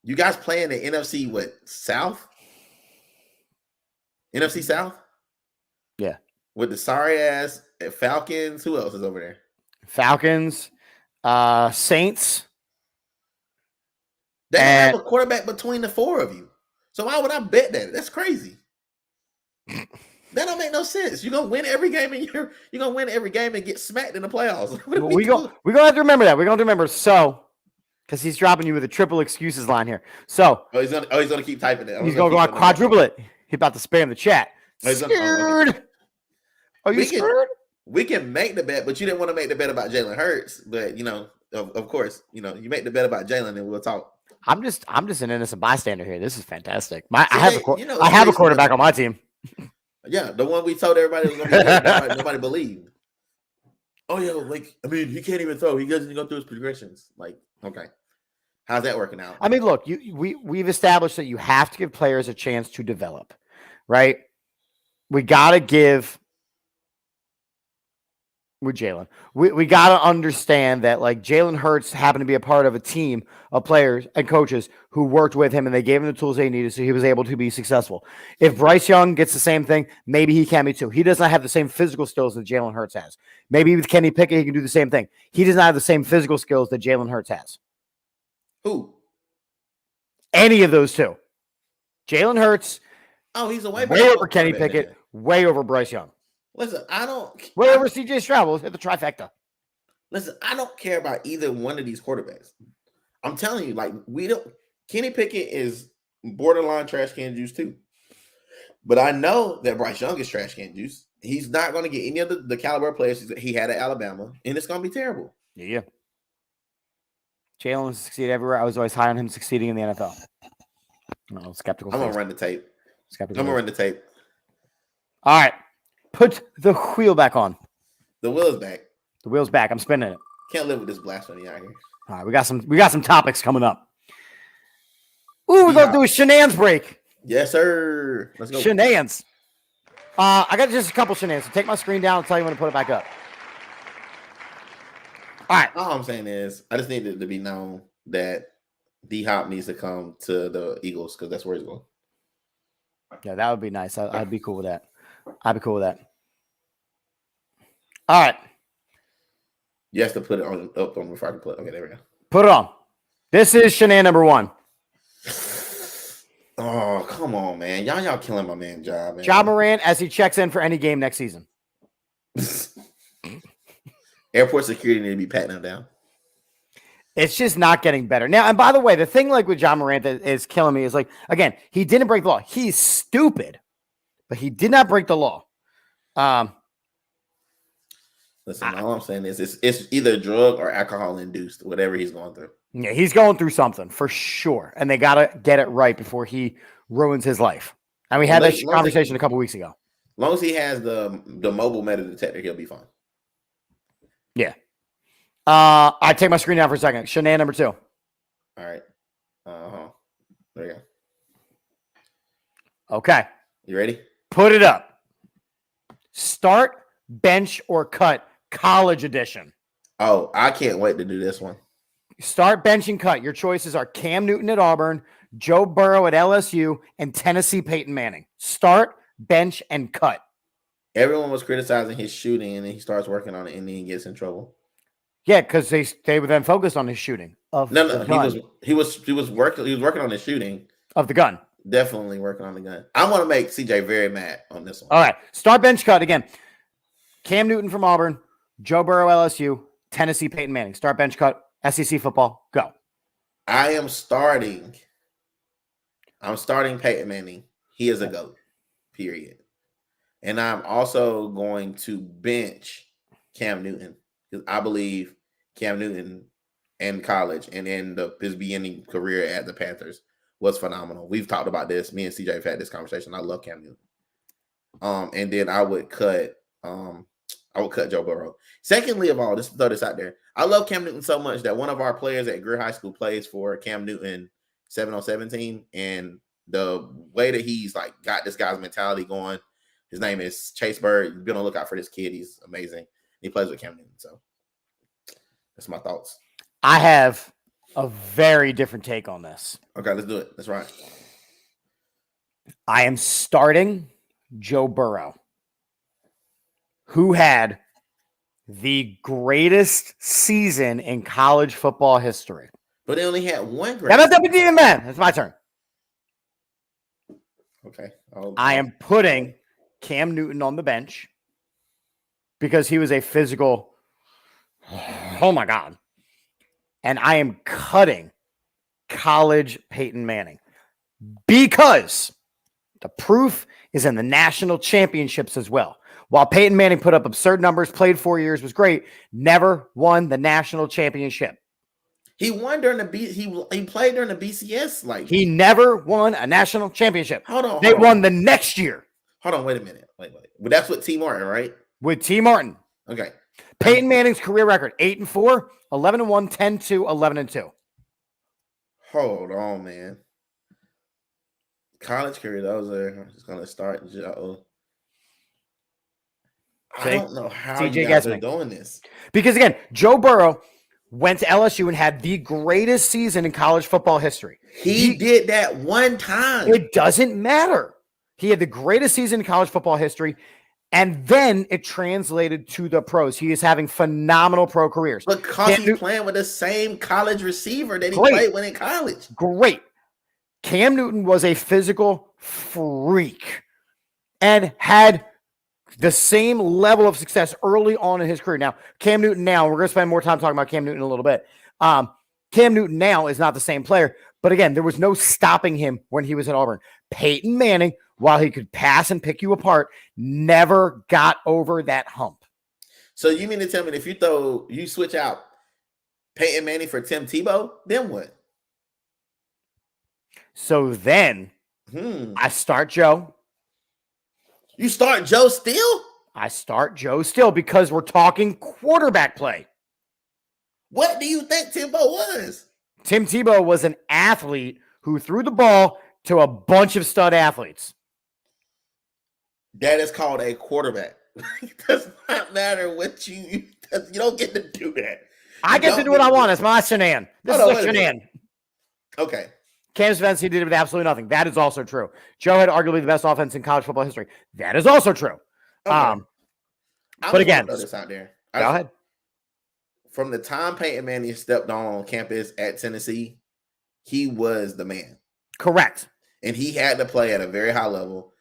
You guys playing the NFC South? NFC South? Yeah. With the sorry ass Falcons. Who else is over there? Falcons, Saints. They don't have a quarterback between the four of you. So why would I bet that? That's crazy. That don't make no sense. You're gonna win every game and you're gonna win every game and get smacked in the playoffs. We're gonna have to remember that. We're gonna remember because he's dropping you with a triple excuses line here. So he's gonna keep typing it. He's gonna go on quadruple it. He's about to spam the chat. Scared. Are you scared? We can make the bet, but you didn't want to make the bet about Jalen Hurts. But of course, you make the bet about Jalen and we'll talk. I'm just an innocent bystander here. This is fantastic. I have a quarterback on my team. Yeah, the one we told everybody was going to be nobody believed. Oh yeah, he can't even throw. He doesn't go through his progressions. Like, okay, how's that working out? I mean, look, we've established that you have to give players a chance to develop, right? We got to give. With Jalen, we got to understand that like Jalen Hurts happened to be a part of a team of players and coaches who worked with him and they gave him the tools they needed so he was able to be successful. If Bryce Young gets the same thing, maybe he can be too. He does not have the same physical skills that Jalen Hurts has. Maybe with Kenny Pickett, he can do the same thing. He does not have the same physical skills that Jalen Hurts has. Who? Any of those two. Jalen Hurts. Oh, he's way over Kenny Pickett, way over Bryce Young. Listen, way over CJ Stroud. We'll hit the trifecta. Listen, I don't care about either one of these quarterbacks. I'm telling you, like, Kenny Pickett is borderline trash can juice too. But I know that Bryce Young is trash can juice. He's not going to get any of the caliber players he had at Alabama, and it's going to be terrible. Yeah. Jalen succeeded everywhere. I was always high on him succeeding in the NFL. No, skeptical. I'm going to run the tape. All right. Put the wheel back on. The wheel is back. The wheel's back. I'm spinning it. Can't live with this blasphemy out here. All right, we got some topics coming up. Ooh, we're gonna do a shenanigans break. Yes, sir. Let's go. Shenanigans. I got just a couple shenanigans. So take my screen down and tell you when to put it back up. All right. All I'm saying is, I just need it to be known that D-Hop needs to come to the Eagles because that's where he's going. Yeah, that would be nice. I'd be cool with that. All right. You have to put it up on before I can put it. Okay, there we go. Put it on. This is shenanigans number 1. Oh, come on, man. Y'all killing my man, Ja, man. Ja Morant as he checks in for any game next season. Airport security need to be patting him down. It's just not getting better. Now, and by the way, the thing like with Ja Morant that is killing me is like, again, he didn't break the law. He's stupid, but he did not break the law. Listen, all I'm saying is it's either drug or alcohol induced, whatever he's going through. Yeah, he's going through something for sure. And they got to get it right before he ruins his life. And we had this conversation a couple weeks ago. As long as he has the mobile metal detector, he'll be fine. Yeah. I take my screen down for a second. Shenanigans number 2. All right. There you go. Okay. You ready? Put it up. Start, bench, or cut college edition. Oh, I can't wait to do this one. Start, bench, and cut. Your choices are Cam Newton at Auburn, Joe Burrow at LSU, and Tennessee Peyton Manning. Start, bench, and cut. Everyone was criticizing his shooting, and then he starts working on it, and then he gets in trouble. Yeah, because they were then focused on his shooting. He was working on his shooting of the gun. Definitely working on the gun. I want to make CJ very mad on this one. All right, start, bench, cut again. Cam Newton from Auburn, Joe Burrow LSU, Tennessee Peyton Manning. Start, bench, cut. SEC football. Go. I'm starting Peyton Manning. He is a GOAT, period. And I'm also going to bench Cam Newton because I believe Cam Newton in college and in his beginning career at the Panthers was phenomenal. We've talked about this. Me and CJ have had this conversation. I love Cam Newton. And then I would cut Joe Burrow. Secondly of all, just throw this out there. I love Cam Newton so much that one of our players at Greer High School plays for Cam Newton 707 team. And the way that he's like got this guy's mentality going, his name is Chase Bird. Be on the lookout for this kid. He's amazing. He plays with Cam Newton. So that's my thoughts. I have a very different take on this. Okay, let's do it. That's right. I am starting Joe Burrow, who had the greatest season in college football history. But they only had one great. Man, it's my turn. Okay. I am putting Cam Newton on the bench because he was a physical. Oh my God. And I am cutting college Peyton Manning because the proof is in the national championships as well. While Peyton Manning put up absurd numbers, played 4 years, was great, never won the national championship. He won during he played during the BCS. Like he never won a national championship. They won the next year. Hold on, wait a minute. Wait. But that's with T. Martin, right? With T. Martin. Okay. Peyton Manning's career record: 8-4, 11-1, 10-2, 11-2. Hold on, man. College career, those are. I'm just gonna start Joe. I don't know how you guys are doing this. Because again, Joe Burrow went to LSU and had the greatest season in college football history. He did that one time. It doesn't matter. He had the greatest season in college football history, and then it translated to the pros. He is having phenomenal pro careers. Because he's playing with the same college receiver that he played when in college. Great. Cam Newton was a physical freak and had the same level of success early on in his career. Now, Cam Newton we're going to spend more time talking about Cam Newton in a little bit. Cam Newton now is not the same player, but again, there was no stopping him when he was at Auburn. Peyton Manning, while he could pass and pick you apart, never got over that hump. So you mean to tell me that if you switch out Peyton Manning for Tim Tebow, then what? So then I start Joe. You start Joe still? I start Joe still because we're talking quarterback play. What do you think Timbo was? Tim Tebow was an athlete who threw the ball to a bunch of stud athletes. That is called a quarterback. It does not matter what you don't get to do that. I get to do what I want. It's my shenan. This is a shenan. Okay. Cam's offense, he did it with absolutely nothing. That is also true. Joe had arguably the best offense in college football history. That is also true. Okay. But again, throw this out there. Go ahead. From the time Peyton Manning stepped on campus at Tennessee, he was the man. Correct. And he had to play at a very high level.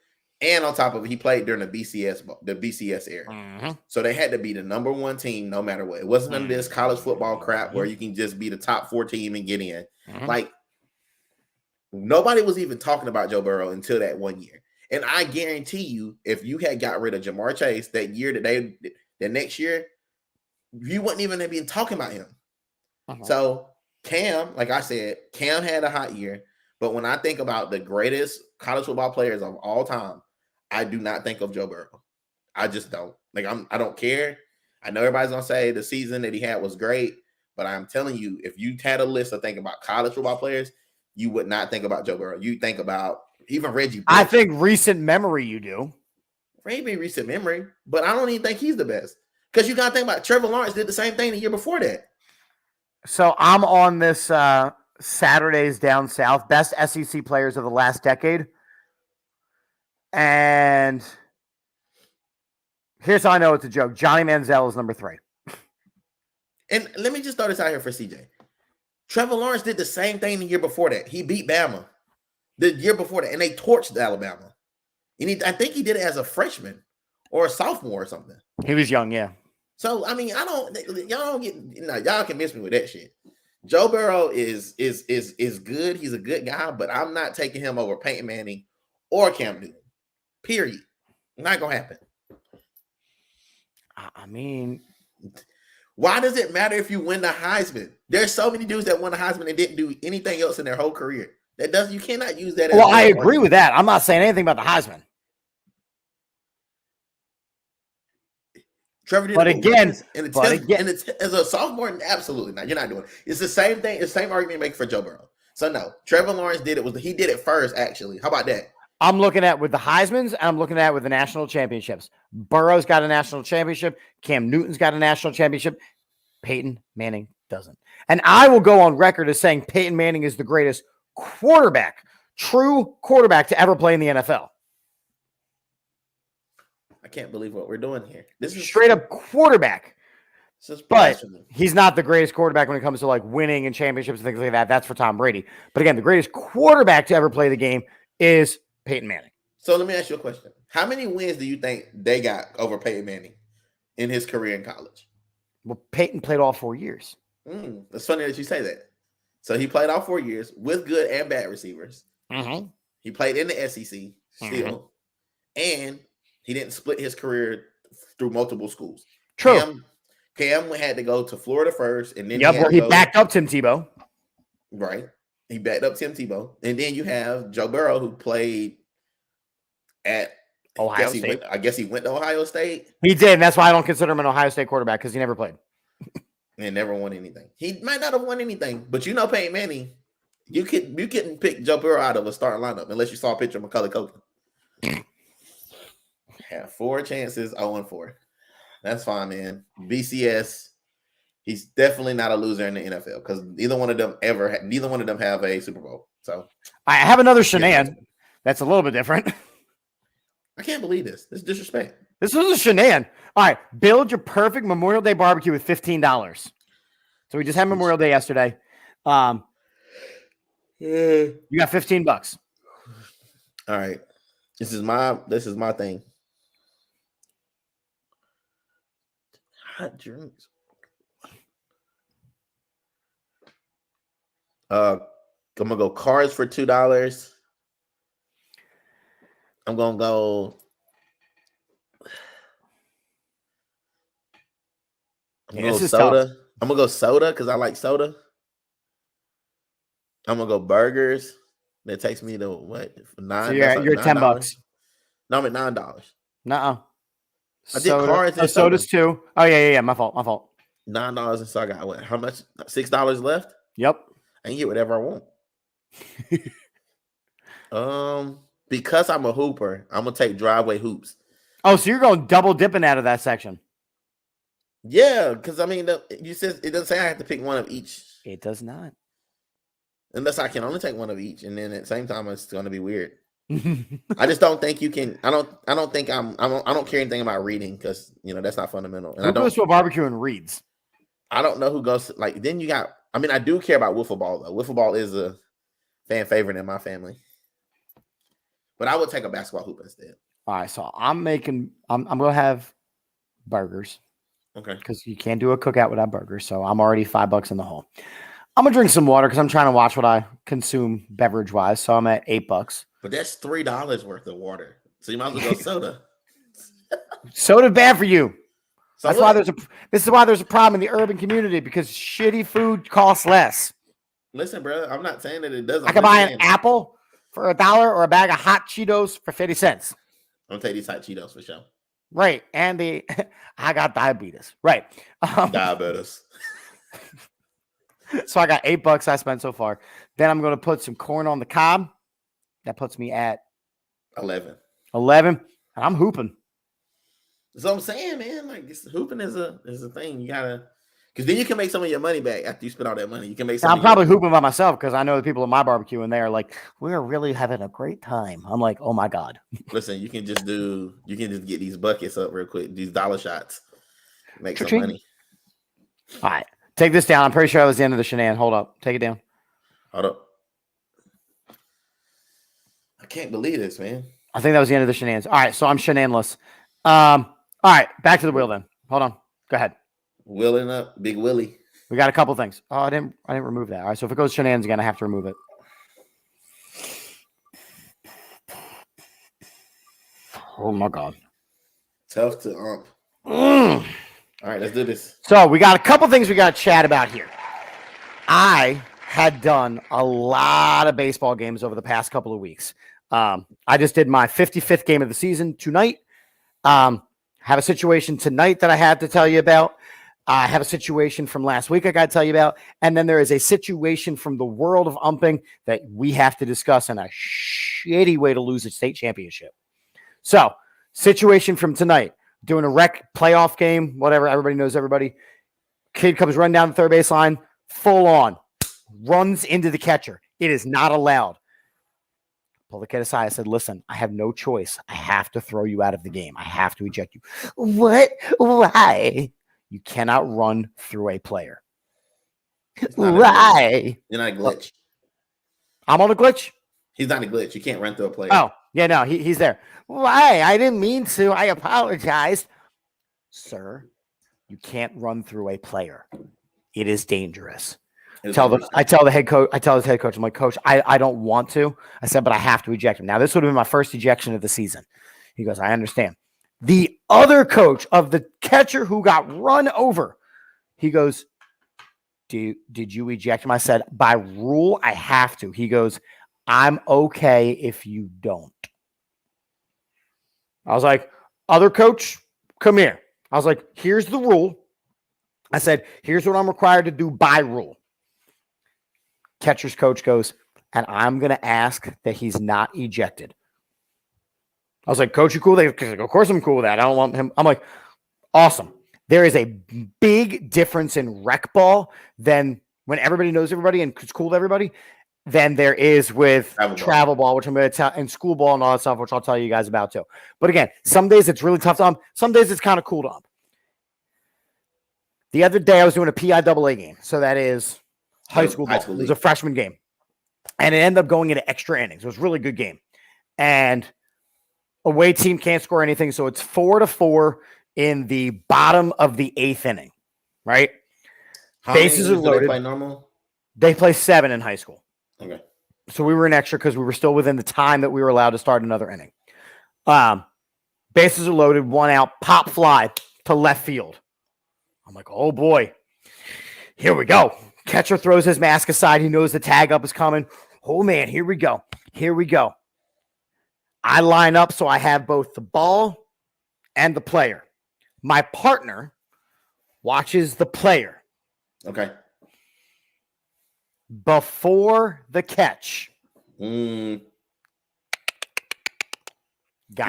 And on top of it, he played during the BCS era. Mm-hmm. So they had to be the number one team no matter what. It wasn't none of this college football crap where you can just be the top 4 team and get in. Mm-hmm. Like, nobody was even talking about Joe Burrow until that 1 year. And I guarantee you, if you had got rid of Jamar Chase that year, the next year, you wouldn't even have been talking about him. Uh-huh. So Cam, like I said, Cam had a hot year. But when I think about the greatest college football players of all time, I do not think of Joe Burrow. I just don't. Like, I don't care. I know everybody's going to say the season that he had was great, but I'm telling you, if you had a list of thinking about college football players, you would not think about Joe Burrow. You think about even Reggie Bush. I think recent memory you do. Maybe recent memory, but I don't even think he's the best. Because you got to think about Trevor Lawrence did the same thing the year before that. So I'm on this Saturdays Down South, best SEC players of the last decade. And here's how I know it's a joke. Johnny Manziel is number 3. And let me just throw this out here for CJ. Trevor Lawrence did the same thing the year before that. He beat Bama the year before that, and they torched Alabama. And I think he did it as a freshman or a sophomore or something. He was young, yeah. So, I mean, y'all can miss me with that shit. Joe Burrow is good. He's a good guy, but I'm not taking him over Peyton Manning or Cam Newton. Period. Not gonna happen. I mean, why does it matter if you win the Heisman? There's so many dudes that won the Heisman and didn't do anything else in their whole career. You cannot use that. Well, I agree with that. I'm not saying anything about the Heisman. Trevor did, but again, as a sophomore, absolutely not. You're not doing it. It's the same thing. It's the same argument you make for Joe Burrow. So no, Trevor Lawrence did it. He did it first, actually. How about that? I'm looking at with the Heismans, and I'm looking at with the national championships. Burrow's got a national championship. Cam Newton's got a national championship. Peyton Manning doesn't. And I will go on record as saying Peyton Manning is the greatest quarterback, true quarterback to ever play in the NFL. I can't believe what we're doing here. This is straight up quarterback. But he's not the greatest quarterback when it comes to like winning and championships and things like that. That's for Tom Brady. But again, the greatest quarterback to ever play the game is Peyton Manning. So let me ask you a question. How many wins do you think they got over Peyton Manning in his career in college? Well, Peyton played all 4 years. It's funny that you say that. So he played all 4 years with good and bad receivers. Mm-hmm. He played in the SEC still. And he didn't split his career through multiple schools. True. Cam had to go to Florida first, and then he backed up Tim Tebow. Right. He backed up Tim Tebow. And then you have Joe Burrow, who played at Ohio State. I guess he went to Ohio State. He did, and that's why I don't consider him an Ohio State quarterback, because he never played. And never won anything. He might not have won anything, but Peyton Manning, you couldn't pick Joe Burrow out of a starting lineup unless you saw a picture of Macaulay Culkin. Had 4 chances, 0-4. That's fine, man. BCS, he's definitely not a loser in the NFL because neither one of them have a Super Bowl. So I have another shenan that's a little bit different. I can't believe this. This is disrespect. This was a shenan. All right, build your perfect Memorial Day barbecue with $15. So we just had Memorial Day yesterday. You got $15. All right. This is my thing. Hot drinks. I'm gonna go cards for $2. I'm gonna go. I'm gonna go soda. I'm gonna go soda because I like soda. I'm gonna go burgers. That takes me to what? $9. So you're $10. No, I'm at $9. Nuh-uh. I did cards and sodas too. Oh yeah. My fault. $9, and so I got what? How much? $6 left. Yep. I can get whatever I want. Because I'm a hooper, I'm gonna take driveway hoops. Oh, so you're going double dipping out of that section? Yeah, because I mean, you said it doesn't say I have to pick one of each. It does not. Unless I can only take one of each, and then at the same time, it's going to be weird. I just don't think you can. I don't think I don't care anything about reading because that's not fundamental. And who goes to a barbecue and reads? I don't know who goes. Then you got. I mean, I do care about wiffle ball though. Wiffle ball is a fan favorite in my family. But I would take a basketball hoop instead. All right, so I'm gonna have burgers. Okay. Because you can't do a cookout without burgers. So I'm already $5 in the hole. I'm gonna drink some water because I'm trying to watch what I consume beverage wise. So I'm at $8. But that's $3 worth of water. So you might as well go soda. Soda bad for you. So That's why this is why there's a problem in the urban community because shitty food costs less. Listen, bro, I'm not saying that it doesn't. I can buy an apple for $1 or a bag of hot Cheetos for 50 cents. I'm gonna take these hot Cheetos for sure. Right. And I got diabetes. Right. Diabetes. So I got $8 I spent so far. Then I'm going to put some corn on the cob. That puts me at 11. And I'm hooping. That's what I'm saying, man. Like hooping is a thing. You gotta, because then you can make some of your money back after you spend all that money. You can make some. I'm probably hooping by myself because I know the people at my barbecue and they're like, we're really having a great time. I'm like, oh my God. Listen, you can just get these buckets up real quick, these dollar shots, make some money. All right. Take this down. I'm pretty sure that was the end of the shenan. Hold up. Take it down. Hold up. I can't believe this, man. I think that was the end of the shenanigans. All right. So I'm shenanless. All right. Back to the wheel then. Hold on. Go ahead. Wheeling up. Big Willie. We got a couple things. Oh, I didn't remove that. All right, so if it goes shenanigans again, I have to remove it. Oh my God. Tough to ump. Mm. All right, let's do this. So we got a couple things we got to chat about here. I had done a lot of baseball games over the past couple of weeks. I just did my 55th game of the season tonight. Have a situation tonight that I had to tell you about. I have a situation from last week I got to tell you about. And then there is a situation from the world of umping that we have to discuss in a shitty way to lose a state championship. So, situation from tonight, doing a rec playoff game, whatever, everybody knows everybody. Kid comes running down the third base line, full on, runs into the catcher. It is not allowed. Pull the kid aside. I said, listen, I have no choice. I have to throw you out of the game. I have to eject you. What? Why? You cannot run through a player. Why? You're not a glitch. I'm on a glitch? He's not a glitch. You can't run through a player. Oh, yeah, no, he's there. Why? I didn't mean to. I apologize. Sir, you can't run through a player. It is dangerous. I tell the head coach, I'm like, Coach, I don't want to. I said, but I have to eject him. Now, this would have been my first ejection of the season. He goes, I understand. The other coach of the catcher who got run over, he goes, did you eject him? I said, by rule, I have to. He goes, I'm okay if you don't. I was like, other coach, come here. I was like, here's the rule. I said, here's what I'm required to do by rule. Catcher's coach goes, and I'm going to ask that he's not ejected. I was like, Coach, you cool with that? Of course I'm cool with that. I don't want him. I'm like, awesome. There is a big difference in rec ball than when everybody knows everybody and it's cool to everybody than there is with travel ball, which I'm going to tell, and school ball and all that stuff, which I'll tell you guys about too. But again, some days it's really tough to ump. Some days it's kind of cool to ump. The other day I was doing a PIAA game. So that is high school ball. It was a freshman game. And it ended up going into extra innings. It was a really good game. And away team can't score anything. So it's 4-4 in the bottom of the 8th inning, right? Bases are loaded. They play normal? They play 7 in high school. Okay. So we were in extra because we were still within the time that we were allowed to start another inning. Bases are loaded, 1 out, pop fly to left field. I'm like, oh boy, here we go. Catcher throws his mask aside. He knows the tag up is coming. Oh man, here we go. Here we go. I line up so I have both the ball and the player. My partner watches the player. Okay. Before the catch. Guy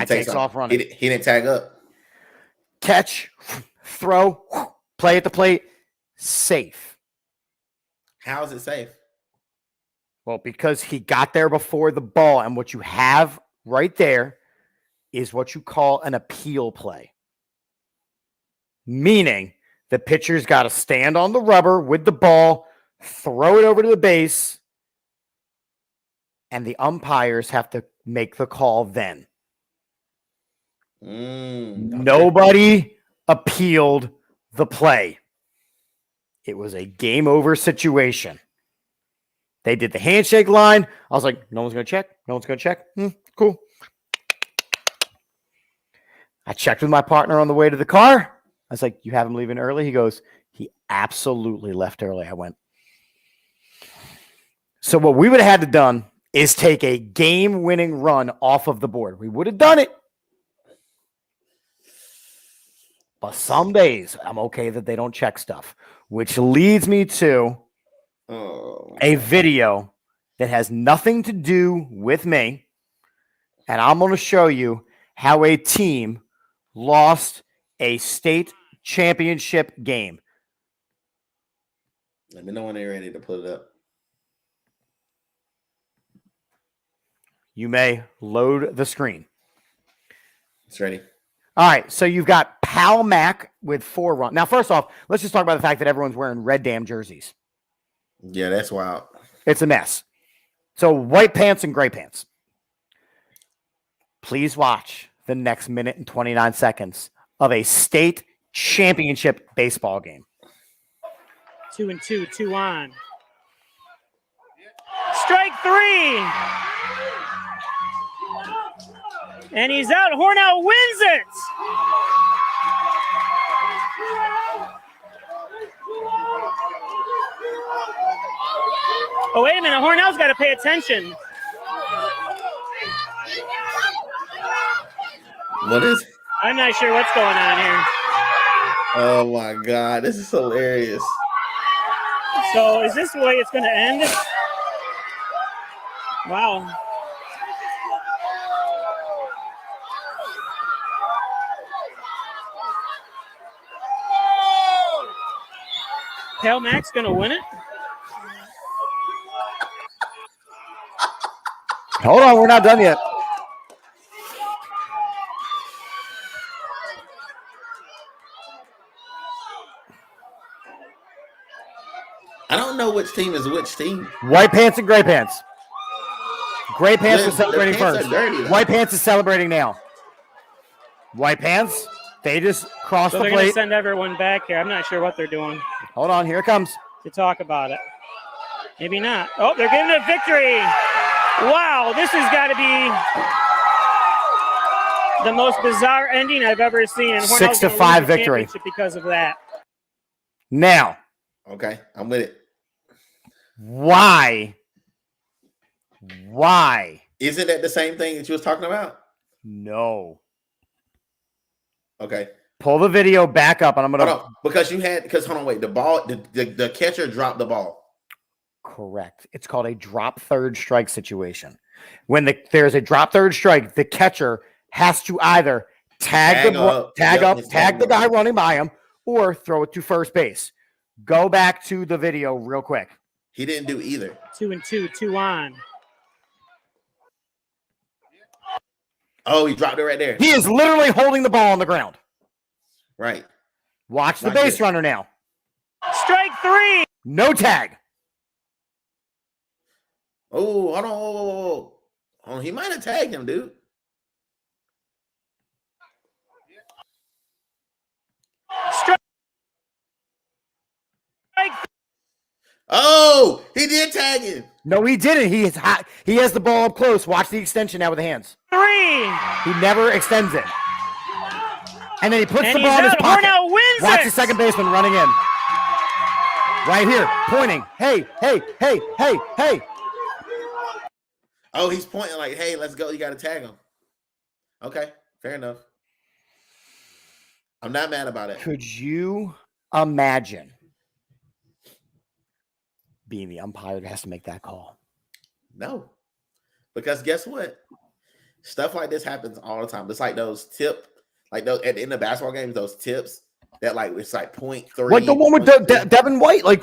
takes off running. He didn't tag up. Catch, throw, play at the plate, safe. How is it safe? Well, because he got there before the ball, and what you have right there is what you call an appeal play. Meaning the pitcher's got to stand on the rubber with the ball, throw it over to the base, and the umpires have to make the call then. Nobody appealed the play. It was a game over situation. They did the handshake line. I was like, no one's going to check. No one's going to check. Cool. I checked with my partner on the way to the car. I was like, you have him leaving early? He goes, he absolutely left early. I went. So what we would have had to done is take a game-winning run off of the board. We would have done it. But some days I'm okay that they don't check stuff, which leads me to a video that has nothing to do with me. And I'm going to show you how a team lost a state championship game. Let me know when they're ready to put it up. You may load the screen. It's ready. All right, so you've got Pal Mac with 4 runs. Now, first off, let's just talk about the fact that everyone's wearing red damn jerseys. Yeah, that's wild. It's a mess. So white pants and gray pants. Please watch the next minute and 29 seconds of a state championship baseball game. 2-2, 2 on. Strike 3. And he's out. Hornell wins it. Oh, wait a minute. Hornell's got to pay attention. What is? I'm not sure what's going on here. Oh my God, this is hilarious. So is this the way it's going to end? Wow. Pale Mac's going to win it? Hold on, we're not done yet. I don't know which team is which team. White pants and gray pants. Gray pants Yeah, are celebrating their pants first. are dirty, though. White pants is celebrating now. White pants, they just crossed So the they're going to plate. send everyone back here. I'm not sure what they're doing Hold on, here it comes. to talk about it. Maybe not. Oh, they're giving it a victory. Wow, this has got to be the most bizarre ending I've ever seen. And Hornell's 6-5 gonna lose the victory. championship because of that. Now, Okay, I'm with it. why? Isn't that the same thing that you was talking about? No. Okay. Pull the video back up, and I'm going Hold to. on, hold on, wait. The catcher dropped the ball. Correct. It's called a drop third strike situation. When there's a drop third strike, the catcher has to either tag the guy running by him, or throw it to first base. Go back to the video real quick. He didn't do either. 2-2, 2 on. Oh, he dropped it right there. He is literally holding the ball on the ground. Right. Watch the Not base good. runner now. Strike 3. No tag. Oh, hold on. Hold on. He might have tagged him, dude. Strike. Oh, he did tag him. No, he didn't. He is hot. He has the ball up close. Watch the extension now with the hands. 3. He never extends it. And then he puts And the he's ball in his out. pocket. Hornell wins Watch it. the second baseman running in. Right here, pointing. Hey, hey, hey, hey, hey. Oh, he's pointing like, hey, let's go. You got to tag him. Okay, fair enough. I'm not mad about it. Could you imagine being the umpire that has to make that call? No. Because guess what? Stuff like this happens all the time. It's like those at the end of basketball games, those tips that like it's like 0.3. Like the one with Devin White. Like,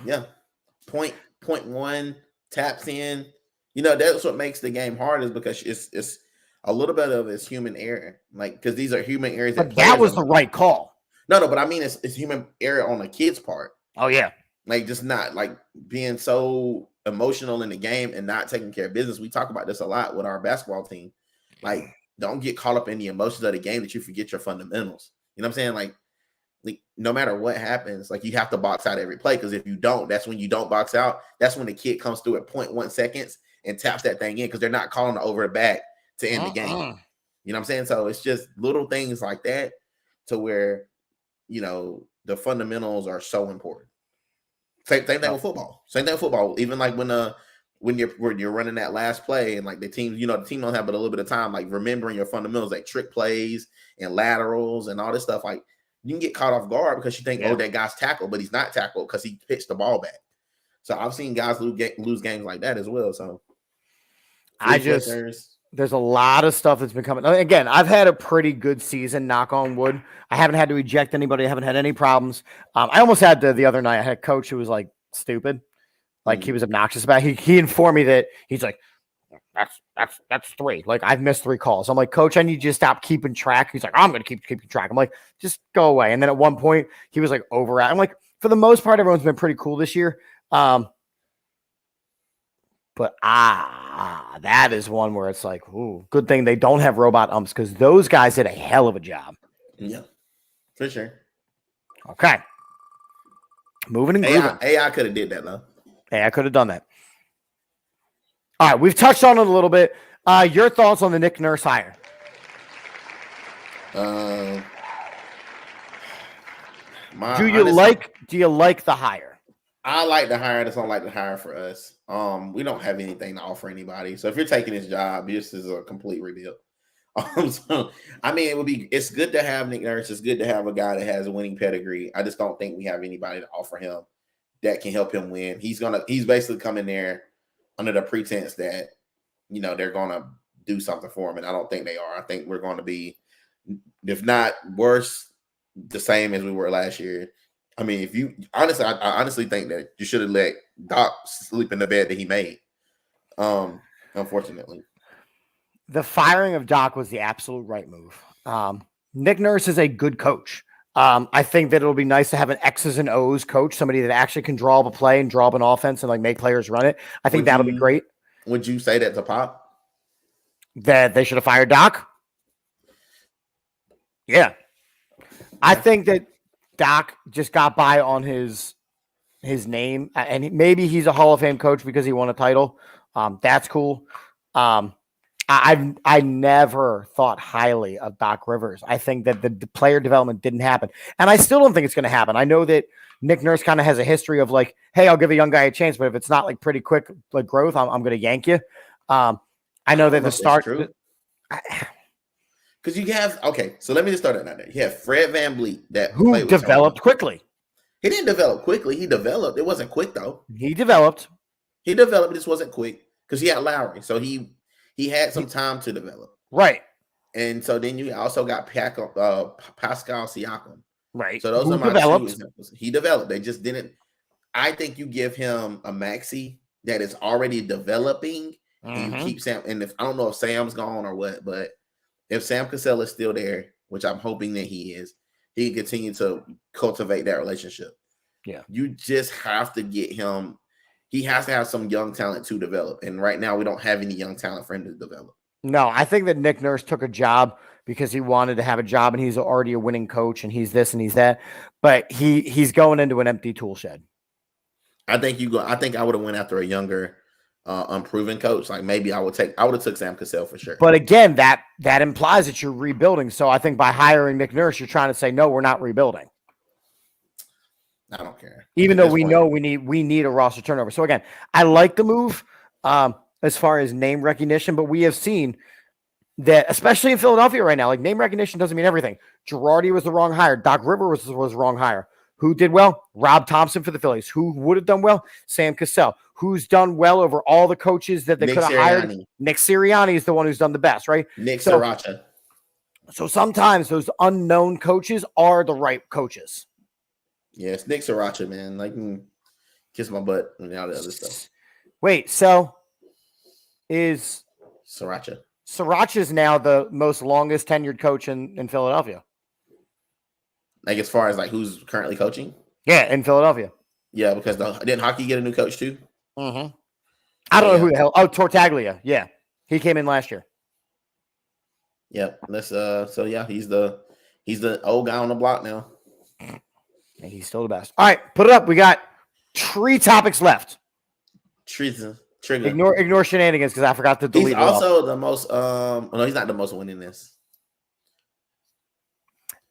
yeah. 0.1 taps in. You know, that's what makes the game hard is because it's a little bit of it's human error. Like, because these are human errors. that was the right call. No, but I mean it's human error on the kid's part. Oh, yeah. Like just not like being so emotional in the game and not taking care of business. We talk about this a lot with our basketball team. Like, don't get caught up in the emotions of the game that you forget your fundamentals. You know what I'm saying? Like no matter what happens, like you have to box out every play because if you don't, that's when you don't box out. That's when the kid comes through at 0.1 seconds and taps that thing in because they're not calling it over the back to end the game. You know what I'm saying? So it's just little things like that to where, you know, the fundamentals are so important. Same thing with football. Same thing with football. Even like when you're running that last play and like the team don't have but a little bit of time, like remembering your fundamentals, like trick plays and laterals and all this stuff. Like you can get caught off guard because you think, oh, that guy's tackled, but he's not tackled because he pitched the ball back. So I've seen guys lose games like that as well. So there's a lot of stuff that's been coming. Again, I've had a pretty good season, knock on wood. I haven't had to eject anybody. I haven't had any problems. I almost had the other night. I had a coach who was like stupid. Like he was obnoxious about it. He informed me that he's like, that's 3. Like I've missed 3 calls. I'm like, Coach, I need you to stop keeping track. He's like, I'm going to keep keeping track. I'm like, just go away. And then at one point he was like over at. I'm like, for the most part, everyone's been pretty cool this year. But that is one where it's like, ooh, good thing they don't have robot umps because those guys did a hell of a job. Yeah, for sure. Okay. Moving and grooving. AI could have did that though. Hey, I could have done that. All right, we've touched on it a little bit. Your thoughts on the Nick Nurse hire? Do you like the hire? I like the hire. I just don't like the hire for us. We don't have anything to offer anybody. So if you're taking this job, this is a complete rebuild. So, I mean, it's good to have Nick Nurse. It's good to have a guy that has a winning pedigree. I just don't think we have anybody to offer him that can help him win. He's basically coming there under the pretense that, they're going to do something for him. And I don't think they are. I think we're going to be, if not worse, the same as we were last year. I mean, I honestly think that you should have let Doc sleep in the bed that he made. Unfortunately. The firing of Doc was the absolute right move. Nick Nurse is a good coach. I think that it'll be nice to have an X's and O's coach, somebody that actually can draw up a play and draw up an offense and make players run it. I think that'll be great. Would you say that to Pop? That they should have fired Doc? Yeah. I think that Doc just got by on his name, and maybe he's a Hall of Fame coach because he won a title. That's cool. I never thought highly of Doc Rivers. I think that the player development didn't happen, and I still don't think it's going to happen. I know that Nick Nurse kind of has a history of hey, I'll give a young guy a chance, but if it's not pretty quick growth, I'm going to yank you. I know that the start. Because you have so let me just start it out there. You have Fred VanVleet who developed quickly. He didn't develop quickly. He developed. It wasn't quick though. He developed. But this wasn't quick because he had Lowry, so he had some time to develop. Right. And so then you also got Pascal Siakam. Right. So those are my two examples. He developed. They just didn't. I think you give him a maxi that is already developing, and you keep Sam. And I don't know if Sam's gone or what, but if Sam Cassell is still there, which I'm hoping that he is, he can continue to cultivate that relationship. Yeah. You just have to get him. He has to have some young talent to develop. And right now we don't have any young talent for him to develop. No, I think that Nick Nurse took a job because he wanted to have a job and he's already a winning coach and he's this and he's that. But he's going into an empty tool shed. I think I would have went after a younger, unproven coach. Maybe I would have took Sam Cassell for sure. But again, that implies that you're rebuilding. So I think by hiring Nick Nurse, you're trying to say, no, we're not rebuilding. I don't care. Even though we know we need a roster turnover. So again, I like the move as far as name recognition, but we have seen that, especially in Philadelphia right now, name recognition doesn't mean everything. Girardi was the wrong hire. Doc Rivers was the wrong hire. Who did well? Rob Thompson for the Phillies. Who would have done well? Sam Cassell. Who's done well over all the coaches that they could have hired? Nick Sirianni is the one who's done the best, right? Nick Sriracha. So sometimes those unknown coaches are the right coaches. Yeah, it's Nick Sriracha, man. Kiss my butt and all the other stuff. Wait, so is Sriracha. Sriracha is now the most longest tenured coach in Philadelphia. As far as who's currently coaching? Yeah, in Philadelphia. Yeah, because didn't Hockey get a new coach too? Mm-hmm. I don't know who the hell. Oh, Tortaglia. Yeah, he came in last year. Yep. He's the old guy on the block now. And he's still the best. All right, put it up. We got 3 topics left. Trigger. Ignore shenanigans because I forgot to delete. He's also the most. No, he's not the most winning this.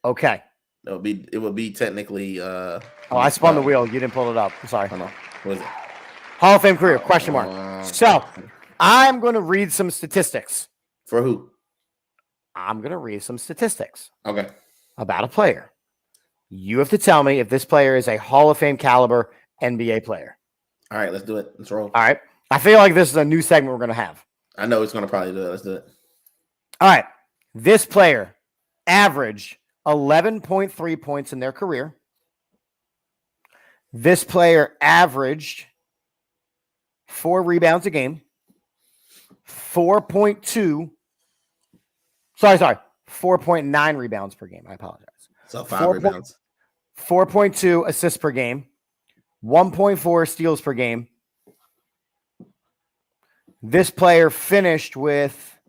Okay. It would be technically. I spun the wheel. You didn't pull it up. I'm sorry. I know. What is it? Hall of Fame career? Question mark. So I'm going to read some statistics. For who? I'm going to read some statistics. Okay. About a player. You have to tell me if this player is a Hall of Fame caliber NBA player. All right, let's do it. Let's roll. All right. I feel like this is a new segment we're going to have. I know it's going to probably do it. Let's do it. All right. This player averaged 11.3 points in their career. This player averaged 4 rebounds a game. 4.9 rebounds per game. I apologize. So 5 rebounds. 4.2 assists per game. 1.4 steals per game. This player finished with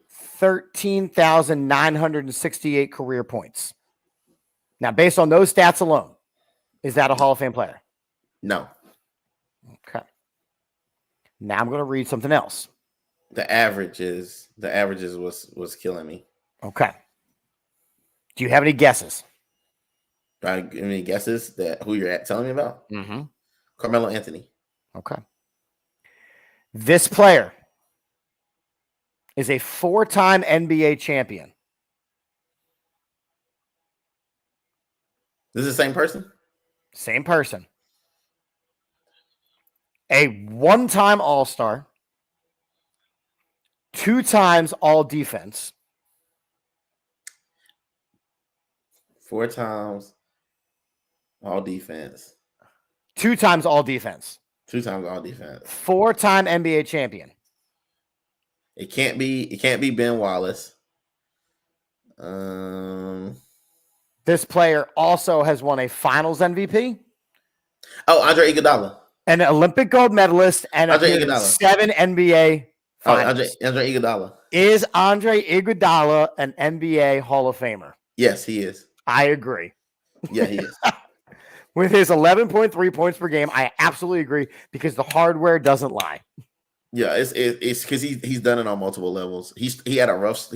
13,968 career points. Now, based on those stats alone, Is that a Hall of Fame player? No. Okay. Now I'm going to read something else. The averages was killing me. Okay. Do you have any guesses? Any guesses that who you're telling me about? Mm-hmm. Carmelo Anthony. Okay. This player is a 4-time NBA champion. This is the same person? Same person. A 1-time All-Star. 2 times All-Defense. 4 times all defense. 2 times All-Defense. 2 times all defense. 4-time NBA champion. It can't be Ben Wallace. This player also has won a Finals MVP. Oh, Andre Iguodala. An Olympic gold medalist and Andre appeared in Iguodala. 7 NBA finals. Andre Iguodala. Is Andre Iguodala an NBA Hall of Famer? Yes, he is. I agree. Yeah, he is. With his 11.3 points per game, I absolutely agree because the hardware doesn't lie. Yeah, it's because he's done it on multiple levels. He had a rough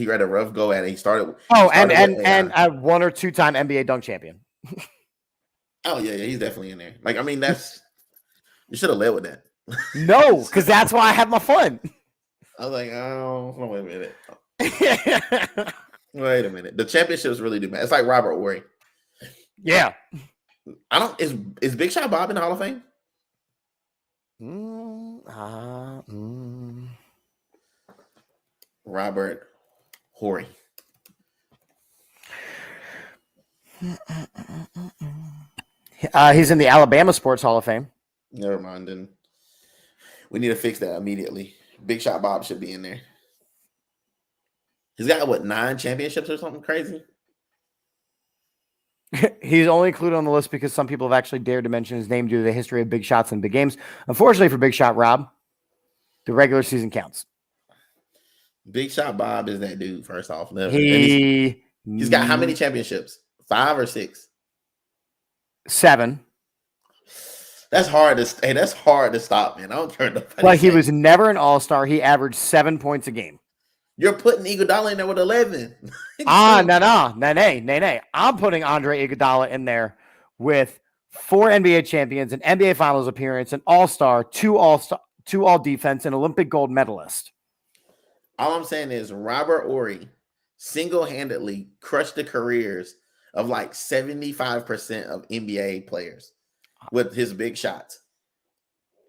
go at it. He started. And a 1 or 2 time NBA dunk champion. Oh yeah, he's definitely in there. Like, I mean, that's you should have led with that. No, because that's why I have my fun. I was like, oh, wait a minute. Wait a minute. The championships really do matter. It's like Robert Horry. Yeah. Is Big Shot Bob in the Hall of Fame? Robert Horry. He's in the Alabama Sports Hall of Fame. Never mind. Then we need to fix that immediately. Big Shot Bob should be in there. He's got 9 championships or something crazy? He's only included on the list because some people have actually dared to mention his name due to the history of big shots and big games. Unfortunately for Big Shot Rob, the regular season counts. Big Shot Bob is that dude, first off. He's got how many championships? 5 or 6? 7. That's hard to stop, man. I don't care. But he was never an all-star. He averaged 7 points a game. You're putting Iguodala in there with 11. No. I'm putting Andre Iguodala in there with 4 NBA champions, an NBA Finals appearance, an All-Star, 2 All-Defense, an Olympic gold medalist. All I'm saying is Robert Horry single-handedly crushed the careers of like 75% of NBA players with his big shots.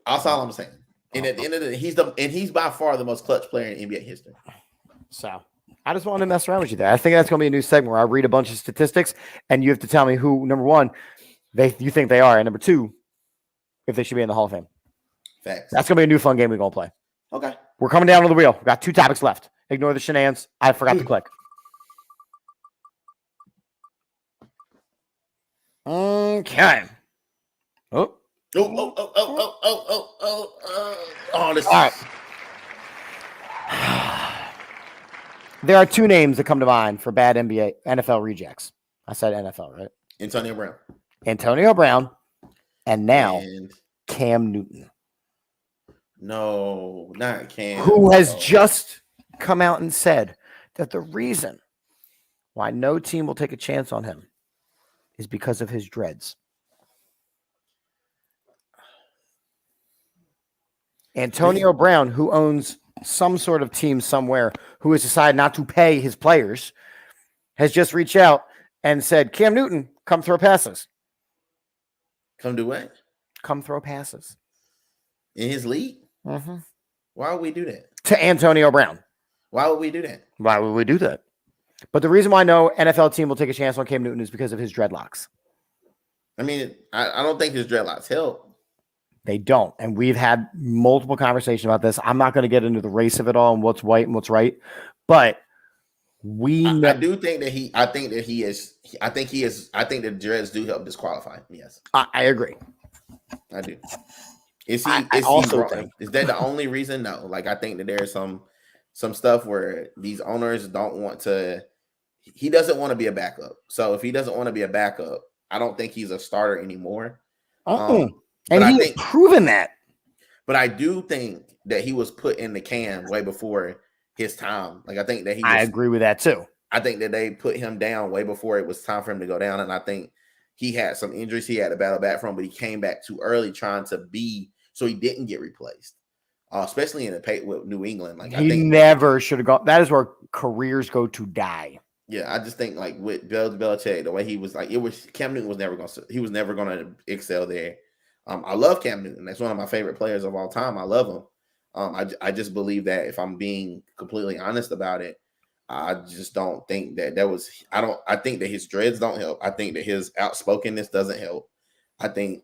That's all I'm saying. And at the end of the day, he's by far the most clutch player in NBA history. So I just wanted to mess around with you there. I think that's going to be a new segment where I read a bunch of statistics and you have to tell me who, number 1, you think they are, and number 2, if they should be in the Hall of Fame. Facts. That's going to be a new fun game we're going to play. Okay. We're coming down to the wheel. We've got 2 topics left. Ignore the shenanigans. I forgot to click. Okay. Oh, this. All right. There are 2 names that come to mind for bad NFL rejects. I said NFL, right? Antonio Brown, and now Cam Newton. No, not Cam. Who has just come out and said that the reason why no team will take a chance on him is because of his dreads. Antonio Brown, who owns some sort of team somewhere, who has decided not to pay his players, has just reached out and said, Cam Newton, come throw passes. Come do what? Come throw passes. In his league? Mm-hmm. Why would we do that? To Antonio Brown. Why would we do that? Why would we do that? But the reason why no NFL team will take a chance on Cam Newton is because of his dreadlocks. I mean, I don't think his dreadlocks help. They don't. And we've had multiple conversations about this. I'm not going to get into the race of it all and what's white and what's right. But I do think that I think the dreads do help disqualify him. Yes. I agree. I do. Is that the only reason? No. Like, I think that there's some stuff where these owners don't want to. He doesn't want to be a backup. So if he doesn't want to be a backup, I don't think he's a starter anymore. And But he I has think proven that. But I do think that he was put in the can way before his time. Like I think that I agree with that too. I think that they put him down way before it was time for him to go down. And I think he had some injuries he had to battle back from, but he came back too early trying to be so he didn't get replaced. Especially in the pay with New England. Like He I think never should have gone. That is where careers go to die. yeah, I just think like with Belichick, the way he was like, it was Cam Newton was never gonna excel there. I love Cam Newton. That's one of my favorite players of all time. I love him. I just believe that if I'm being completely honest about it, I just don't think that was. I think that his dreads don't help. I think that his outspokenness doesn't help. I think,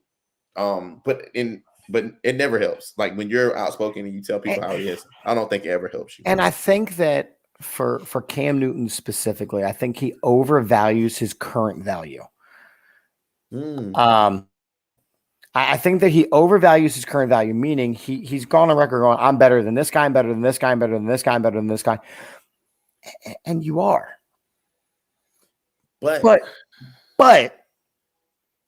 but it never helps. Like when you're outspoken and you tell people how it is, I don't think it ever helps you. And I think that for Cam Newton specifically, I think he overvalues his current value. I think that he overvalues his current value, meaning he's gone on record going, I'm better than this guy, I'm better than this guy, I'm better than this guy, I'm better than this guy. And you are. But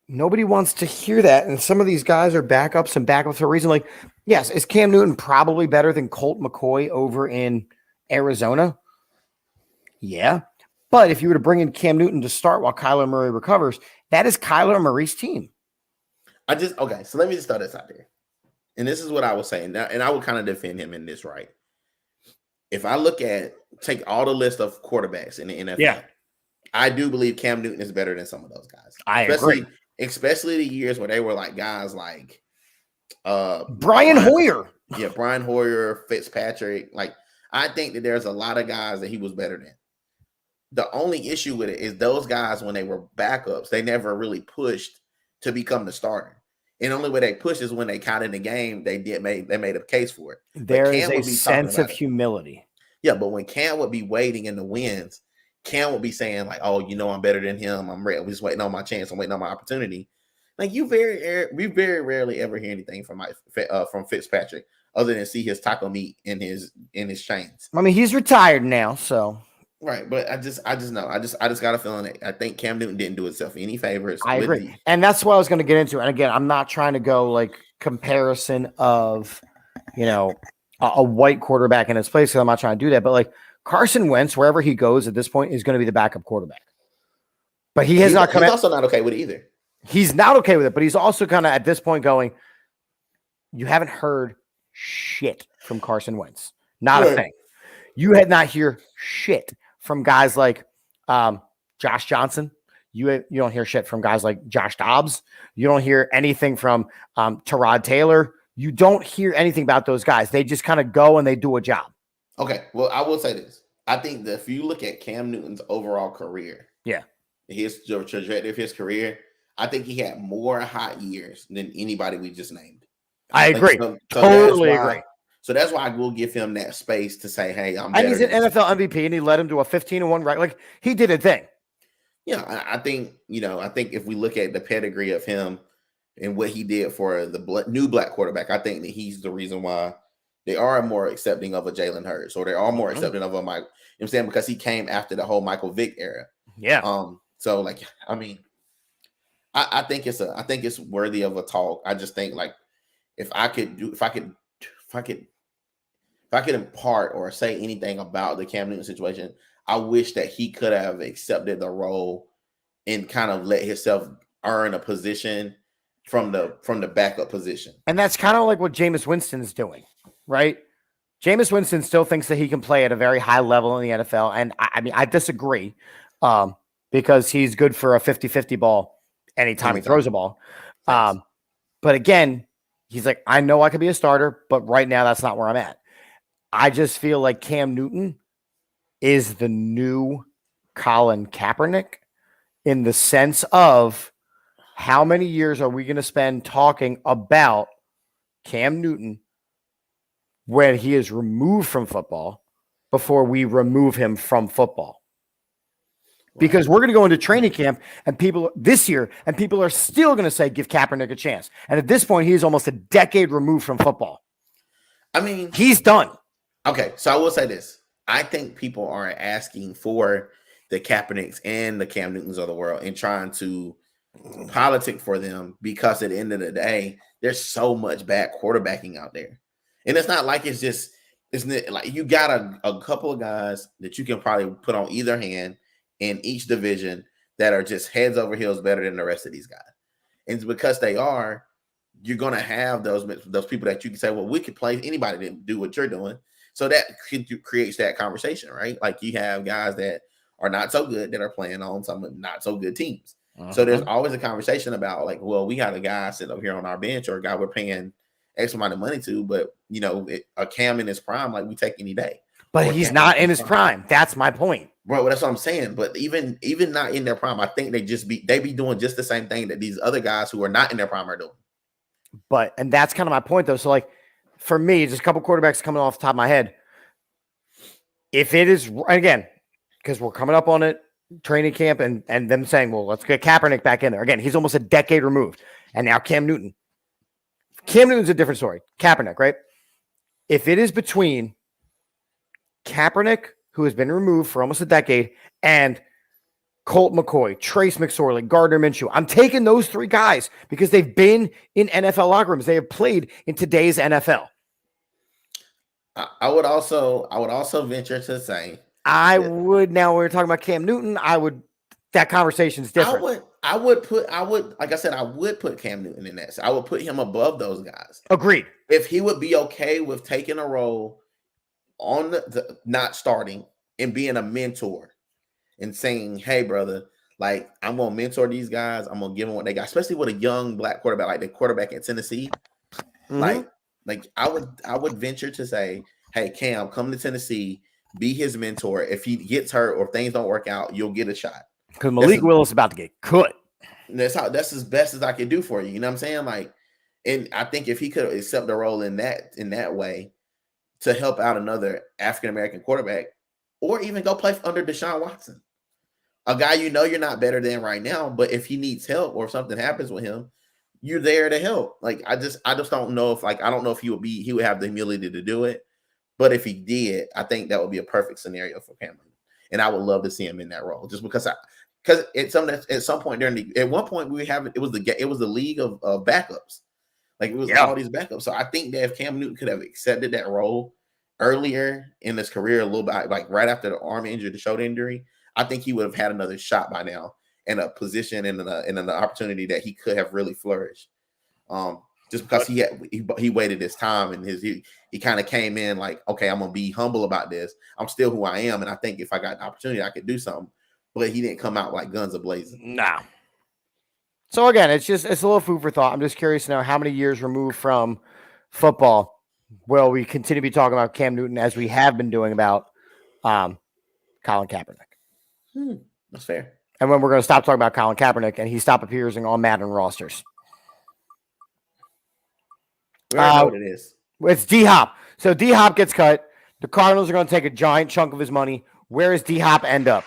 nobody wants to hear that. And some of these guys are backups for a reason. Like, yes, is Cam Newton probably better than Colt McCoy over in Arizona? Yeah. But if you were to bring in Cam Newton to start while Kyler Murray recovers, that is Kyler Murray's team. So let me just throw this out there. And this is what I was saying now, and I would kind of defend him in this, right? If I take all the list of quarterbacks in the NFL, I do believe Cam Newton is better than some of those guys. I agree. Especially the years where they were like guys like Brian Hoyer. Yeah, Brian Hoyer, Fitzpatrick. Like, I think that there's a lot of guys that he was better than. The only issue with it is those guys, when they were backups, they never really pushed to become the starter. And the only way they push is when they caught in the game, they made a case for it. There is a sense of humility. Yeah, but when Cam would be waiting in the wins, Cam would be saying like, "Oh, I'm better than him. I'm just waiting on my chance. I'm waiting on my opportunity." Like we very rarely ever hear anything from Fitzpatrick other than see his taco meat in his chains. I mean, he's retired now, so. Right, but I just know. I just got a feeling that I think Cam Newton didn't do himself any favors. I agree. And that's what I was going to get into. And again, I'm not trying to go like comparison of, a white quarterback in his place, because I'm not trying to do that. But like Carson Wentz, wherever he goes at this point, is going to be the backup quarterback. But he's also not okay with it either. He's not okay with it, but he's also kind of at this point going, you haven't heard shit from Carson Wentz. Not a thing. You had not hear shit from guys like Josh Johnson. You don't hear shit from guys like Josh Dobbs. You don't hear anything from Tyrod Taylor. You don't hear anything about those guys. They just kind of go and they do a job. Okay, well, I will say this. I think that if you look at Cam Newton's overall career, his trajectory of his career, I think he had more hot years than anybody we just named. I agree. Totally agree. So that's why I will give him that space to say, "Hey, I'm." And he's an NFL MVP, and he led him to a 15-1 record. Like he did a thing. Yeah, I think if we look at the pedigree of him and what he did for the new black quarterback, I think that he's the reason why they are more accepting of a Jalen Hurts, or they are more accepting of a Mike. You know what I'm saying? Because he came after the whole Michael Vick era. Yeah. So like, I mean, I think it's worthy of a talk. I just think like if I could impart or say anything about the Cam Newton situation, I wish that he could have accepted the role and kind of let himself earn a position from the backup position. And that's kind of like what Jameis Winston is doing, right? Jameis Winston still thinks that he can play at a very high level in the NFL. And I disagree because he's good for a 50-50 ball anytime he throws a ball. But again, he's like, I know I could be a starter, but right now that's not where I'm at. I just feel like Cam Newton is the new Colin Kaepernick in the sense of how many years are we going to spend talking about Cam Newton when he is removed from football before we remove him from football? Because we're going to go into training camp and people are still going to say, give Kaepernick a chance. And at this point, he's almost a decade removed from football. I mean, he's done. Okay. So I will say this. I think people are asking for the Kaepernicks and the Cam Newtons of the world and trying to politic for them because at the end of the day, there's so much bad quarterbacking out there. And it's not like it's like you got a couple of guys that you can probably put on either hand in each division that are just heads over heels better than the rest of these guys. And it's because they are, you're going to have those people that you can say, well, we could play anybody to do what you're doing. So that creates that conversation, right? Like you have guys that are not so good that are playing on some not so good teams. So there's always a conversation about like, well, we got a guy sitting up here on our bench or a guy we're paying X amount of money to, but a Cam in his prime, like we take any day. But or he's Cam not in his prime. That's my point. Bro, that's what I'm saying. But even not in their prime, I think they be doing just the same thing that these other guys who are not in their prime are doing. And that's kind of my point though. So like for me, just a couple quarterbacks coming off the top of my head. If it is, again, because we're coming up on it, training camp and them saying, well, let's get Kaepernick back in there. Again, he's almost a decade removed. And now Cam Newton. Cam Newton's a different story. Kaepernick, right? If it is between Kaepernick, who has been removed for almost a decade, and Colt McCoy, Trace McSorley, Gardner Minshew, I'm taking those three guys because they've been in NFL locker rooms. They have played in today's NFL. I would also venture to say now when we're talking about Cam Newton, that conversation's different. I would put Cam Newton in that. So I would put him above those guys. Agreed. If he would be okay with taking a role on the not starting and being a mentor and saying, hey, brother, like I'm going to mentor these guys. I'm going to give them what they got, especially with a young black quarterback, like the quarterback in Tennessee. Like I would venture to say, hey, Cam, come to Tennessee, be his mentor. If he gets hurt or if things don't work out, you'll get a shot. Because Malik Willis is about to get cut. That's as best as I could do for you. You know what I'm saying? Like, and I think if he could accept the role in that way to help out another African-American quarterback, or even go play under Deshaun Watson, a guy you're not better than right now, but if he needs help or if something happens with him, you're there to help. Like I just don't know if I don't know if he would have the humility to do it, but if he did, I think that would be a perfect scenario for Cameron, and I would love to see him in that role just because at some point at one point it was the league of backups, like it was all these backups. So I think that if Cam Newton could have accepted that role earlier in his career, a little bit like right after the arm injury, the shoulder injury, I think he would have had another shot by now in a position and an opportunity that he could have really flourished. Just because he waited his time and he kind of came in like, okay, I'm gonna be humble about this. I'm still who I am, and I think if I got the opportunity, I could do something. But he didn't come out like guns a-blazing. No. So again, it's a little food for thought. I'm just curious to know how many years removed from football will we continue to be talking about Cam Newton as we have been doing about Colin Kaepernick. That's fair. And when we're going to stop talking about Colin Kaepernick and he stop appearing on Madden rosters. We already know what it is. It's D-Hop. So D-Hop gets cut. The Cardinals are going to take a giant chunk of his money. Where does D-Hop end up?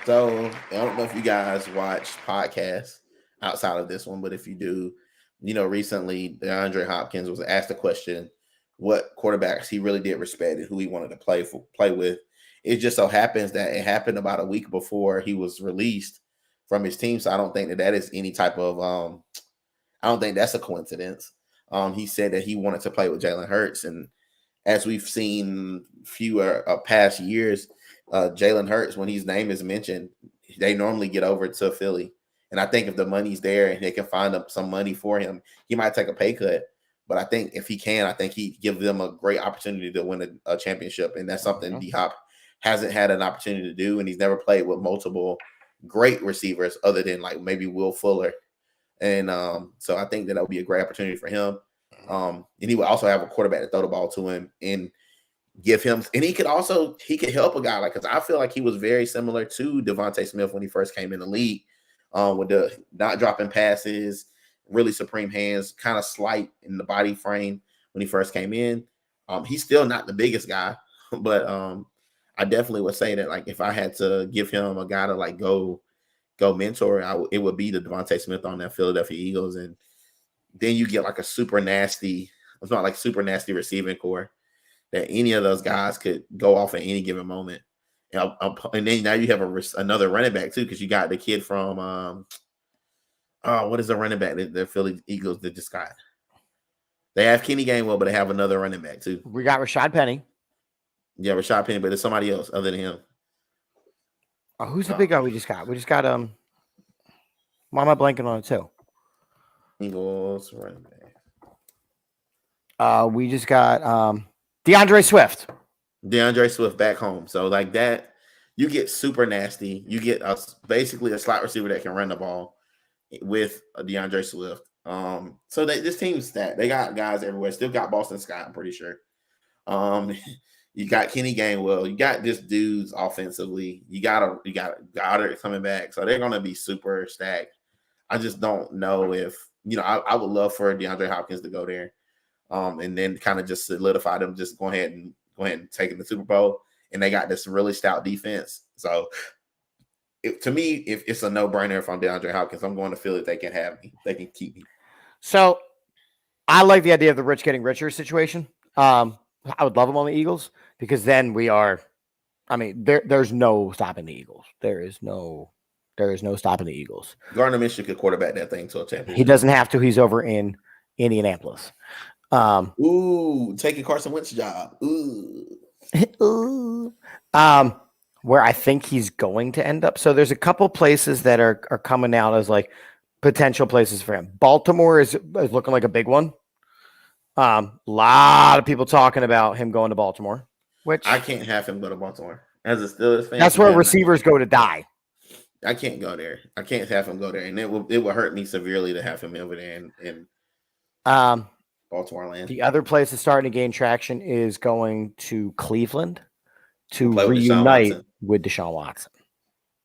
So I don't know if you guys watch podcasts outside of this one, but if you do, recently DeAndre Hopkins was asked a question, what quarterbacks he really did respect and who he wanted to play with. It just so happens that it happened about a week before he was released from his team. So I don't think that is any type of I don't think that's a coincidence. He said that he wanted to play with Jalen Hurts, and as we've seen fewer past years, Jalen Hurts, when his name is mentioned, they normally get over to Philly. And I think if the money's there and they can find some money for him, he might take a pay cut. But I think if he can, I think he give them a great opportunity to win a championship. And that's something D-Hop hasn't had an opportunity to do. And he's never played with multiple great receivers other than like maybe Will Fuller. And so I think that would be a great opportunity for him. And he would also have a quarterback to throw the ball to him and give him, and he could help a guy like, because I feel like he was very similar to Devontae Smith when he first came in the league, with the not dropping passes, really supreme hands, kind of slight in the body frame when he first came in. He's still not the biggest guy, but I definitely would say that like if I had to give him a guy to like go mentor, it would be the Devontae Smith on that Philadelphia Eagles, and then you get like a super nasty receiving core that any of those guys could go off at any given moment. And then now you have another running back too, because you got the kid from What is the running back that the Philly Eagles that just got? They have Kenny Gainwell, but they have another running back too. We got Rashad Penny. Yeah, Rashad Penny, but there's somebody else other than him. Oh, who's the big guy we just got? We just got why am I blanking on it too? Eagles running back. We just got DeAndre Swift. DeAndre Swift back home. So like that, you get super nasty. You get basically a slot receiver that can run the ball with DeAndre Swift. So this team's stacked. They got guys everywhere. Still got Boston Scott, I'm pretty sure. You got Kenny Gainwell. You got just dudes offensively. You got Goddard coming back. So they're gonna be super stacked. I just don't know if I would love for DeAndre Hopkins to go there. And then kind of just solidify them, just go ahead and take the Super Bowl. And they got this really stout defense. So to me, if it's a no-brainer if I'm DeAndre Hopkins, I'm going to feel that they can have me. They can keep me. So I like the idea of the rich getting richer situation. I would love him on the Eagles because then there's no stopping the Eagles. There is no stopping the Eagles. Gardner Minshew could quarterback that thing to a championship. He doesn't have to. He's over in Indianapolis. Taking Carson Wentz's job. Where I think he's going to end up. So there's a couple places that are coming out as like potential places for him. Baltimore is looking like a big one. Lot of people talking about him going to Baltimore, which I can't have him go to Baltimore as a Steelers fan. That's where receivers go to die. I can't go there. I can't have him go there, and it will hurt me severely to have him over there in Baltimore land. The other place that's starting to gain traction is going to Cleveland to reunite with Deshaun Watson.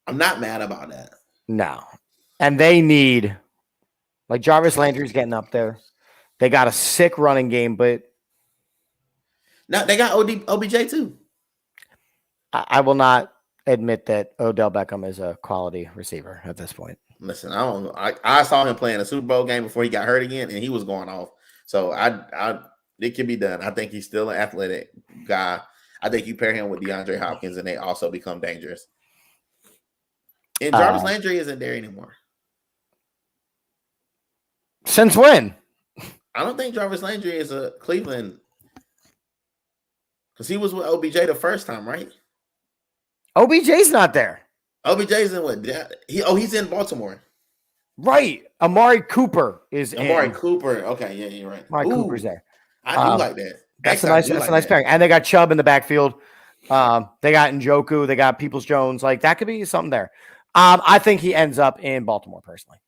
I'm not mad about that. No. And they need, like, Jarvis Landry's getting up there. They got a sick running game, but now they got OBJ too. I will not admit that Odell Beckham is a quality receiver at this point. Listen, I don't know. I saw him playing a Super Bowl game before he got hurt again, and he was going off. So it can be done. I think he's still an athletic guy. I think you pair him with DeAndre Hopkins, and they also become dangerous. And Jarvis Landry isn't there anymore. Since when? I don't think Jarvis Landry is a Cleveland because he was with OBJ the first time, right? OBJ's not there. OBJ's in what? He's in Baltimore. Right. Amari Cooper is Amari Cooper. Okay, yeah, you're right. Amari Cooper's there. I do like that. That's a nice pairing. And they got Chubb in the backfield. They got Njoku. They got Peoples-Jones. Like, that could be something there. I think he ends up in Baltimore, personally.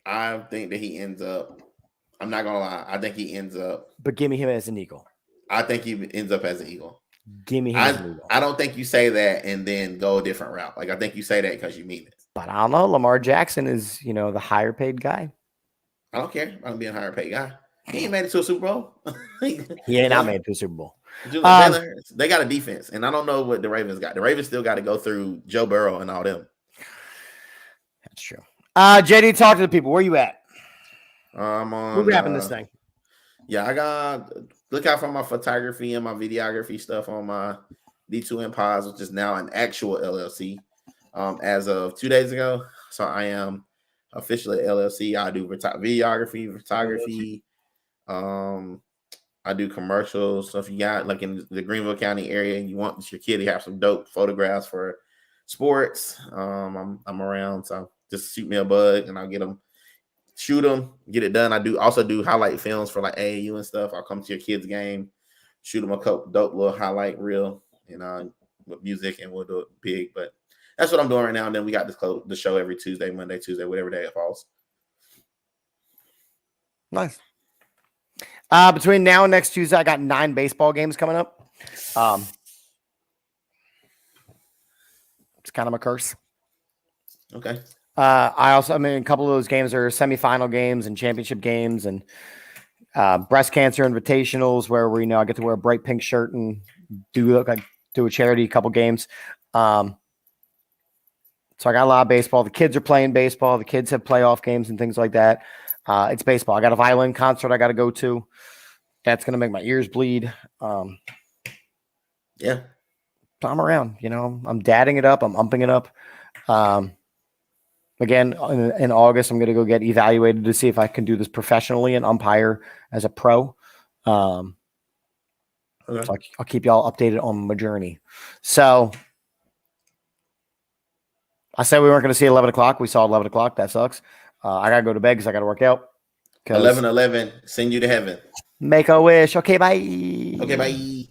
I think that he ends up. I'm not going to lie. I think he ends up. But give me him as an Eagle. I think he ends up as an Eagle. Give me him as an Eagle. I don't think you say that and then go a different route. Like, I think you say that because you mean it. But I don't know. Lamar Jackson is, the higher paid guy. I don't care about being a higher paid guy. He ain't made it to a Super Bowl. He ain't not made it to a Super Bowl. They got a defense, and I don't know what the Ravens got. The Ravens still got to go through Joe Burrow and all them. That's true. JD, talk to the people. Where you at? We're wrapping this thing. Yeah, I got look out for my photography and my videography stuff on my D2M Pods, which is now an actual LLC. As of 2 days ago, so I am officially LLC. I do videography, photography. I do commercials. So if you got like in the Greenville County area and you want your kid to have some dope photographs for sports, I'm around. So just shoot me a bug and I'll shoot them, get it done. I also do highlight films for like AAU and stuff. I'll come to your kid's game, shoot them a couple dope little highlight reel, with music, and we'll do it big. But that's what I'm doing right now. And then we got the show every Tuesday, Monday, Tuesday, whatever day it falls. Nice. Between now and next Tuesday, I got 9 baseball games coming up. It's kind of a curse. Okay. A couple of those games are semifinal games and championship games and breast cancer invitationals where I get to wear a bright pink shirt and do a charity couple games. So I got a lot of baseball. The kids are playing baseball. The kids have playoff games and things like that. It's baseball. I got a violin concert I got to go to. That's going to make my ears bleed. Yeah. So I'm around, I'm dadding it up. I'm umping it up. Again, in August, I'm going to go get evaluated to see if I can do this professionally and umpire as a pro. Okay. So I'll keep y'all updated on my journey. So I said we weren't going to see 11 o'clock. We saw 11 o'clock. That sucks. I got to go to bed because I got to work out. 11-11, send you to heaven. Make a wish. Okay, bye. Okay, bye.